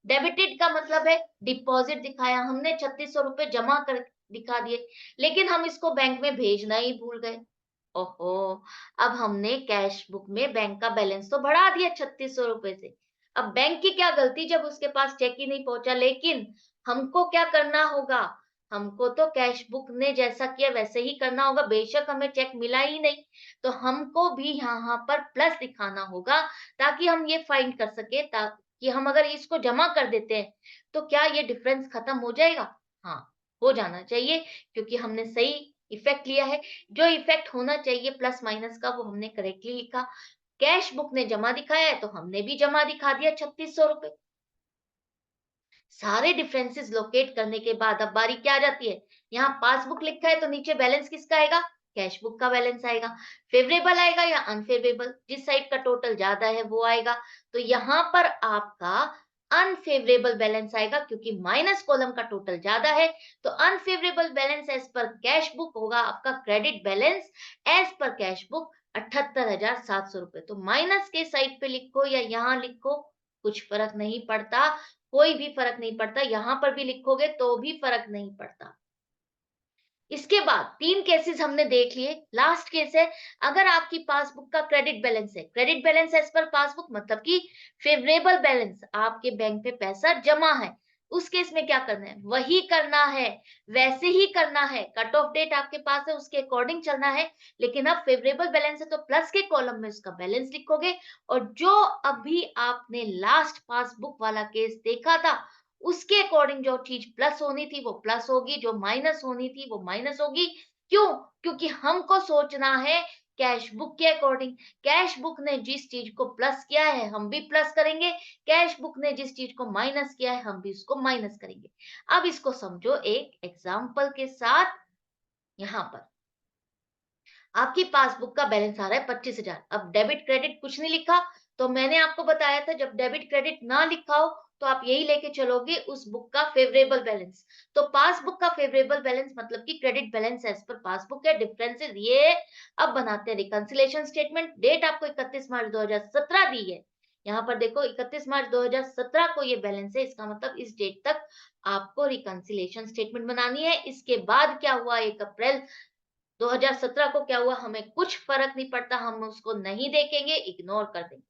Debited का मतलब है डिपॉजिट दिखाया हमने, 3,600 रुपए जमा कर दिखा दिए, लेकिन हम इसको बैंक में भेजना ही भूल गए। ओहो, अब हमने कैश बुक में बैंक का बैलेंस तो बढ़ा दिया 3,600 रुपए से। अब बैंक की क्या गलती जब उसके पास चेक ही नहीं पहुंचा। लेकिन हमको क्या करना होगा? हमको तो कैश बुक ने जैसा किया वैसे ही करना होगा, बेशक हमें चेक मिला ही नहीं, तो हमको भी यहाँ पर प्लस दिखाना होगा, ताकि हम ये फाइंड कर सके, ताकि हम अगर इसको जमा कर देते हैं तो क्या ये डिफरेंस खत्म हो जाएगा? हाँ, हो जाना चाहिए, क्योंकि हमने सही इफेक्ट लिया है। जो इफेक्ट होना चाहिए प्लस माइनस का वो हमने करेक्टली लिखा। कैश बुक ने जमा दिखाया है तो हमने भी जमा दिखा दिया 3600 रुपए। सारे डिफरेंसेस लोकेट करने के बाद अब बारी क्या आ जाती है, यहाँ पासबुक लिखा है तो नीचे बैलेंस किसका आएगा, कैश बुक का बैलेंस आएगा। फेवरेबल आएगा या अनफेवरेबल, जिस साइड का टोटल ज्यादा है वो आएगा। तो यहाँ पर आपका अनफेवरेबल बैलेंस आएगा, क्योंकि माइनस कॉलम का टोटल ज्यादा है। तो unfavourable balance as per cash book होगा आपका credit balance as per cash book 78,700 रुपए। तो माइनस के साइड पे लिखो या यहाँ लिखो, कुछ फर्क नहीं पड़ता। कोई भी फर्क नहीं पड़ता, यहाँ पर भी लिखोगे तो भी फर्क नहीं पड़ता। इसके बाद 3 केसेस हमने देख लिए। लास्ट केस है, अगर आपकी पासबुक का क्रेडिट बैलेंस है, credit balance as per passbook मतलब कि फेवरेबल बैलेंस, आपके बैंक में पैसा जमा है। उस केस में क्या करना है? वही करना है, वैसे ही करना है। कट ऑफ डेट आपके पास है, उसके अकॉर्डिंग चलना है। लेकिन अब फेवरेबल बैलेंस है तो प्लस के कॉलम में उसका बैलेंस लिखोगे, और जो अभी आपने लास्ट पासबुक वाला केस देखा था, उसके अकॉर्डिंग जो चीज प्लस होनी थी वो प्लस होगी, जो माइनस होनी थी वो माइनस होगी। क्यों? क्योंकि हमको सोचना है कैश बुक के अकॉर्डिंग। कैश बुक ने जिस चीज को प्लस किया है हम भी प्लस करेंगे, कैश बुक ने जिस चीज को माइनस किया है हम भी उसको माइनस करेंगे। अब इसको समझो एक एग्जाम्पल के साथ। यहाँ पर आपकी पासबुक का बैलेंस आ रहा है 25,000। अब डेबिट क्रेडिट कुछ नहीं लिखा, तो मैंने आपको बताया था जब डेबिट क्रेडिट ना लिखा हो तो आप यही लेके चलोगे उस बुक का फेवरेबल बैलेंस। तो पासबुक का फेवरेबल बैलेंस मतलब कि credit balance as per passbook है, डिफरेंसेस ये। अब बनाते हैं रिकंसिलिएशन स्टेटमेंट। डेट आपको 31 मार्च 2017 दी है। यहाँ पर देखो 31 मार्च 2017 को ये बैलेंस है, इसका मतलब इस डेट तक आपको रिकंसिलिएशन स्टेटमेंट बनानी है। इसके बाद क्या हुआ 1 अप्रैल 2017 को क्या हुआ हमें कुछ फर्क नहीं पड़ता, हम उसको नहीं देखेंगे, इग्नोर कर देंगे।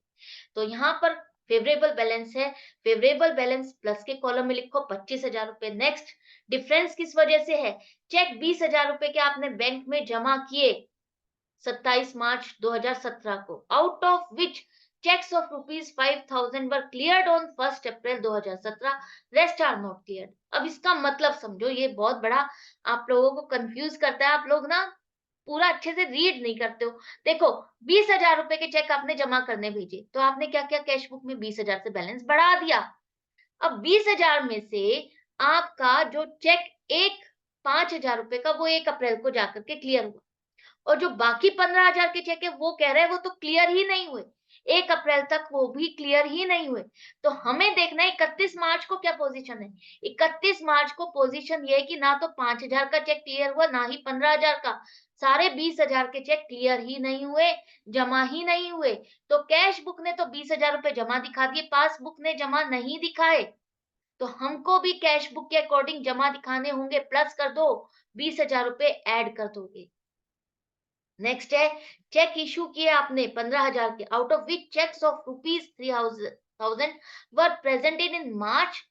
तो यहाँ पर फेवरेबल बैलेंस है, फेवरेबल बैलेंस प्लस के कॉलम में लिखो 25,000 रुपए। नेक्स्ट, डिफरेंस किस वजह से है? चेक 20,000 रुपए के आपने बैंक में जमा किए 27 मार्च 2017 को, out of which checks of rupees 5,000 were cleared on 1st April 2017, rest are not cleared. अब इसका मतलब समझो, ये बहुत बड़ा आप लोगों को कंफ्यूज करता है। आप लोग ना पूरा अच्छे से रीड नहीं करते हो। देखो 20,000 रुपए के चेक आपने जमा करने भेजे, तो आपने क्या किया, कैश बुक में 20,000 से बैलेंस बढ़ा दिया। अब 20,000 में से आपका जो चेक एक 5,000 रुपए का वो 1 अप्रैल को जाकर के क्लियर हुआ, और जो बाकी 15,000 के चेक है वो कह रहे हैं वो तो क्लियर ही नहीं हुए, 1 अप्रैल तक वो भी क्लियर ही नहीं हुए। तो हमें देखना है 31 मार्च को क्या पोजीशन है। 31 मार्च को पोजीशन ये है कि ना तो 5,000 का चेक क्लियर हुआ, ना ही 15,000 का। सारे 20,000 के चेक क्लियर ही नहीं हुए, जमा ही नहीं हुए। तो कैश बुक ने तो 20,000 रुपए जमा दिखा दिए, पासबुक ने जमा नहीं दिखाए। तो हमको भी कैश बुक के अकॉर्डिंग जमा दिखाने होंगे, प्लस कर दो, 20,000 रुपए ऐड कर दोगे। नेक्स्ट है, चेक इशू किए आपने 15,000 के, out of which cheques of rupees 3,000 were presented in March,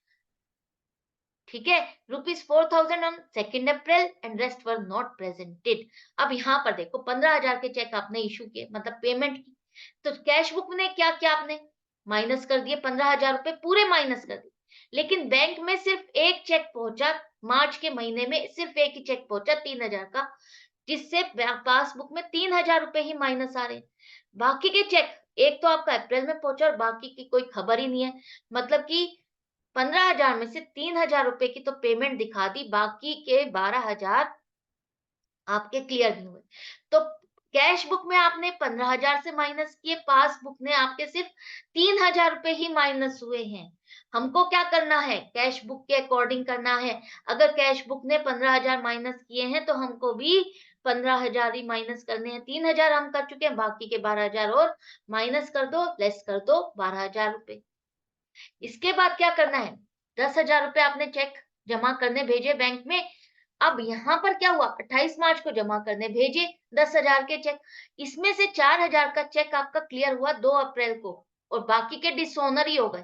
ठीक है, rupees 4,000 on 2 April and rest were not presented. अब यहाँ पर देखो 15,000 के चेक आपने इशू किए, मतलब पेमेंट की, तो कैश बुक में क्या किया आपने, माइनस कर दिए 15,000 रुपए, पूरे माइनस कर दिए। लेकिन बैंक में सिर्फ एक चेक पहुंचा, मार्च के महीने में सिर्फ एक ही चेक पहुंचा 3,000 का, जिससे पासबुक में 3,000 रुपए ही माइनस आ रहे हैं। बाकी के चेक, एक तो आपका अप्रैल में पहुंचा और बाकी की कोई खबर ही नहीं है। मतलब कि 15,000 में से 3,000 रुपए की तो पेमेंट दिखा दी, बाकी के 12,000 आपके क्लियर नहीं हुए। तो कैश बुक में आपने 15,000 से माइनस किए, पासबुक ने आपके सिर्फ 3,000 रुपए ही माइनस हुए हैं। हमको क्या करना है, कैश बुक के अकॉर्डिंग करना है। अगर कैश बुक ने 15,000 माइनस किए हैं तो हमको भी 15,000 ही माइनस करने हैं। 3,000 हम कर चुके हैं, बाकी के 12,000 और माइनस कर दो, लेस कर दो 12,000 रुपए। इसके बाद क्या करना है, 10,000 रुपए आपने चेक जमा करने भेजे बैंक में। अब यहाँ पर क्या हुआ, 28 मार्च को जमा करने भेजे 10,000 के चेक। इसमें से 4,000 का चेक आपका क्लियर हुआ 2 अप्रैल को, और बाकी के डिसऑनर ही हो गए।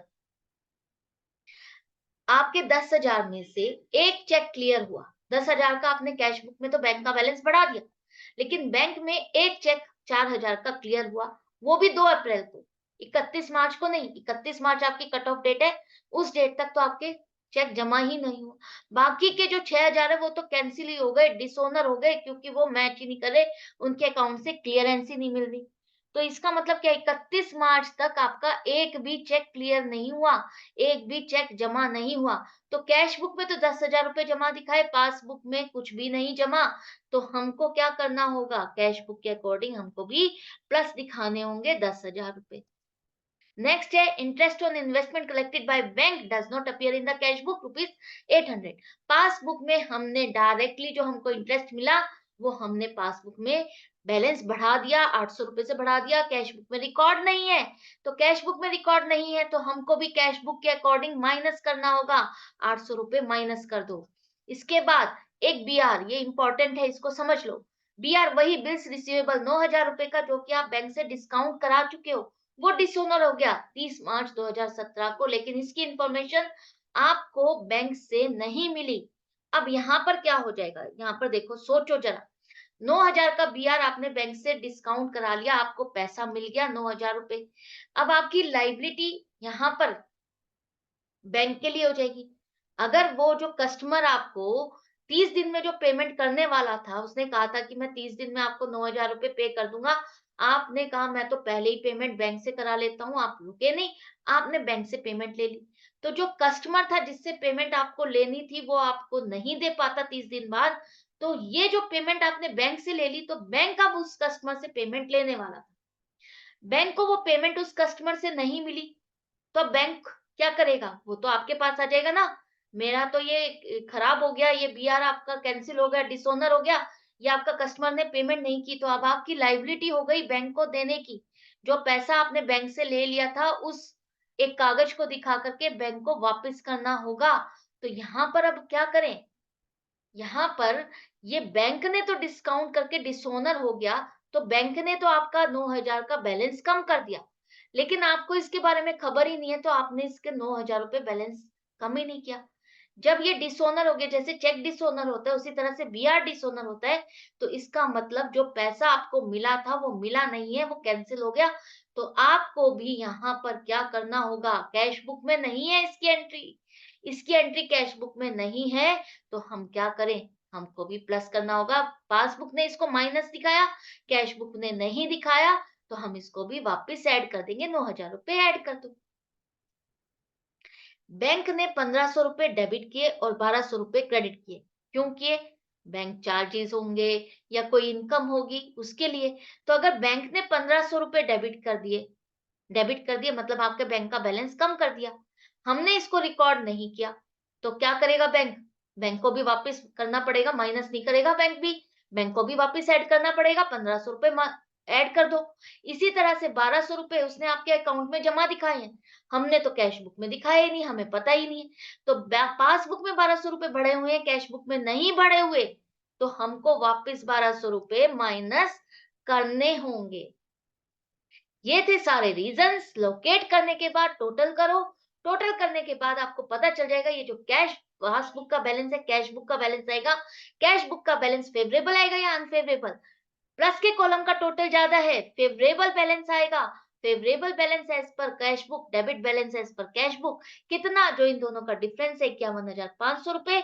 आपके 10,000 में से एक चेक क्लियर हुआ, 10,000 का आपने कैश बुक में तो बैंक का बैलेंस बढ़ा दिया, लेकिन बैंक में एक चेक 4,000 का क्लियर हुआ, वो भी 2 अप्रैल को, 31 मार्च को नहीं। 31 मार्च आपकी कट ऑफ डेट है, उस डेट तक तो आपके चेक जमा ही नहीं हुआ। बाकी के जो 6,000 है वो तो कैंसल ही हो गए, डिसऑनर हो गए क्योंकि वो मैच ही नहीं कर रहे, उनके अकाउंट से क्लियरेंस ही नहीं मिल रही। तो इसका मतलब क्या 31 मार्च तक आपका एक भी चेक क्लियर नहीं हुआ, एक भी चेक जमा नहीं हुआ। तो कैश बुक में तो 10,000 रुपए जमा दिखाए, पासबुक में कुछ भी नहीं जमा। तो हमको क्या करना होगा? कैश बुक के अकॉर्डिंग हमको भी प्लस दिखाने होंगे 10,000 रुपए। नेक्स्ट है interest on investment collected by bank does not appear in the cash book rupees 800। Passbook में हमने डायरेक्टली जो हमको इंटरेस्ट मिला वो हमने पासबुक में बैलेंस बढ़ा दिया, 800 रुपए से बढ़ा दिया। कैश बुक में रिकॉर्ड नहीं है, तो कैश बुक में रिकॉर्ड नहीं है तो हमको भी कैश बुक के अकॉर्डिंग माइनस करना होगा। 800 रुपए माइनस कर दो। इसके बाद एक बीआर, ये इंपॉर्टेंट है, इसको समझ लो। बीआर वही बिल्स रिसीवेबल 9,000 रुपए का जो कि आप बैंक से डिस्काउंट करा चुके हो, वो डिसोनर हो गया 30 मार्च 2017 को, लेकिन इसकी इंफॉर्मेशन आपको बैंक से नहीं मिली। अब यहाँ पर क्या हो जाएगा? यहाँ पर देखो, सोचो जरा। 9,000 का बीआर आपने बैंक से डिस्काउंट करा लिया, आपको पैसा मिल गया 9,000 रुपए। अब आपकी लाइबिलिटी यहाँ पर बैंक के लिए हो जाएगी। अगर वो जो कस्टमर आपको 30 दिन में जो पेमेंट करने वाला था, उसने कहा था कि मैं 30 दिन में आपको 9,000 रुपए पे कर दूंगा। आपने कहा मैं तो पहले ही पेमेंट बैंक से करा लेता हूँ, आप रुके नहीं, आपने बैंक से पेमेंट ले ली। तो जो कस्टमर था जिससे पेमेंट आपको लेनी थी, वो आपको नहीं दे पाता 30 दिन बाद। तो ये जो पेमेंट आपने बैंक से ले ली, तो बैंक अब उस कस्टमर से पेमेंट लेने वाला था। बैंक को वो पेमेंट उस कस्टमर से नहीं मिली, तो अब बैंक क्या करेगा? वो तो आपके पास आ जाएगा ना, मेरा तो ये खराब हो गया, ये बीआर आपका कैंसिल हो गया, डिसऑनर हो गया, ये आपका कस्टमर ने पेमेंट नहीं की, तो अब आपकी लायबिलिटी हो गई बैंक को देने की। जो पैसा आपने बैंक से ले लिया था, उस एक कागज को दिखा करके बैंक को वापस करना होगा। तो यहाँ पर अब क्या करें? यहाँ पर ये बैंक ने तो डिस्काउंट करके डिसऑनर हो गया, तो बैंक ने तो आपका 9,000 का बैलेंस कम कर दिया, लेकिन आपको इसके बारे में खबर ही नहीं है, तो आपने इसके 9,000 रुपए बैलेंस कम ही नहीं किया। जब ये डिसऑनर हो गया, जैसे चेक डिसऑनर होता है, उसी तरह से बीआर डिसऑनर होता है। तो इसका मतलब जो पैसा आपको मिला था, वो मिला नहीं है, वो कैंसिल हो गया। तो आपको भी यहाँ पर क्या करना होगा? कैश बुक में नहीं है इसकी एंट्री, इसकी एंट्री कैश बुक में नहीं है, तो हम क्या करें? हमको भी प्लस करना होगा। पासबुक ने इसको माइनस दिखाया, कैश बुक ने नहीं दिखाया, तो हम इसको भी वापस ऐड कर देंगे, 9,000 रुपए ऐड कर दो। बैंक ने 1,500 रुपए डेबिट किए और 1,200 रुपए क्रेडिट किए। क्यों किए? बैंक चार्जेस होंगे या कोई इनकम होगी उसके लिए। तो अगर बैंक ने 1,500 रुपए डेबिट कर दिए मतलब आपके बैंक का बैलेंस कम कर दिया। हमने इसको रिकॉर्ड नहीं किया, तो क्या करेगा बैंक? बैंक को भी वापस करना पड़ेगा, माइनस नहीं करेगा बैंक भी। बैंक को भी वापस ऐड करना पड़ेगा, 1,500 रुपए ऐड कर दो। इसी तरह से 1,200 रुपए उसने आपके अकाउंट में जमा दिखाए हैं, हमने तो कैश बुक में दिखाए ही नहीं, हमें पता ही नहीं है। तो पासबुक में 1,200 रुपए बढ़े हुए हैं, कैश बुक में नहीं बढ़े हुए, तो हमको वापस 1,200 रुपए माइनस करने होंगे। ये थे सारे रीजंस। लोकेट करने के बाद टोटल करो, टोटल करने के बाद आपको पता चल जाएगा ये जो कैश पासबुक का बैलेंस है, कैश बुक का बैलेंस आएगा। कैश बुक का बैलेंस फेवरेबल आएगा या अनफेवरेबल? प्लस के कॉलम का टोटल ज्यादा है, फेवरेबल बैलेंस आएगा। Favourable balance as per cash book, debit balance as per cash book. कितना? जो इन दोनों का डिफरेंस है 51,500 रुपए।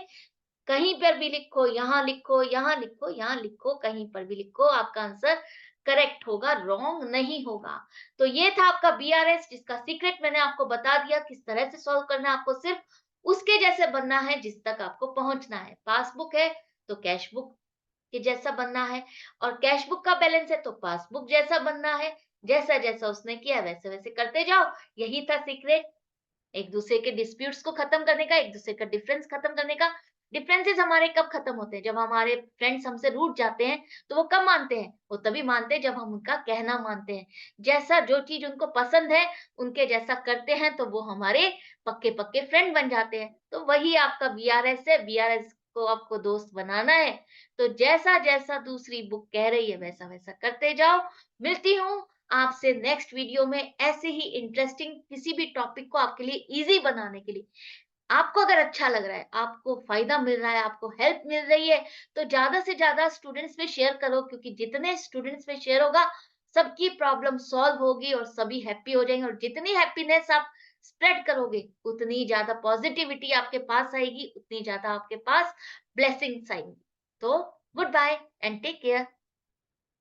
कहीं पर भी लिखो, यहाँ लिखो, यहाँ लिखो, यहाँ लिखो, कहीं पर भी लिखो, आपका आंसर करेक्ट होगा, रॉन्ग नहीं होगा। तो ये था आपका बीआरएस, जिसका सीक्रेट मैंने आपको बता दिया किस तरह से सॉल्व करना है। आपको सिर्फ उसके जैसे बनना है जिस तक आपको पहुंचना है। पासबुक है तो कैश बुक के जैसा बनना है, और कैश बुक का बैलेंस है तो पासबुक जैसा बनना है। जैसा जैसा उसने किया वैसे वैसे करते जाओ। यही था सीक्रेट, एक दूसरे के डिस्प्यूट्स को खत्म करने का, एक दूसरे का डिफरेंस खत्म करने का। डिफरेंसेस हमारे कब खत्म होते हैं? जब हमारे फ्रेंड्स हमसे रूठ जाते हैं, तो वो कब मानते हैं? वो तभी मानते हैं जब हम उनका कहना मानते हैं। जैसा जो चीज उनको पसंद है, उनके जैसा करते हैं, तो वो हमारे पक्के पक्के फ्रेंड बन जाते हैं। तो वही आपका बीआरएस है, बीआरएस को आपको दोस्त बनाना है। तो जैसा जैसा दूसरी बुक कह रही है वैसा वैसा करते जाओ। मिलती हूँ आपसे नेक्स्ट वीडियो में ऐसे ही इंटरेस्टिंग किसी भी टॉपिक को आपके लिए इजी बनाने के लिए। आपको अगर अच्छा लग रहा है, आपको फायदा मिल रहा है, आपको हेल्प मिल रही है, तो ज्यादा से ज्यादा स्टूडेंट्स में शेयर करो, क्योंकि जितने स्टूडेंट्स में शेयर होगा, सबकी प्रॉब्लम सॉल्व होगी और सभी हैप्पी हो जाएंगे। और जितनी हैप्पीनेस आप स्प्रेड करोगे, उतनी ज़्यादा पॉजिटिविटी आपके पास आएगी, उतनी ज़्यादा आपके पास ब्लेसिंग्स आएँगी। तो good bye and take care.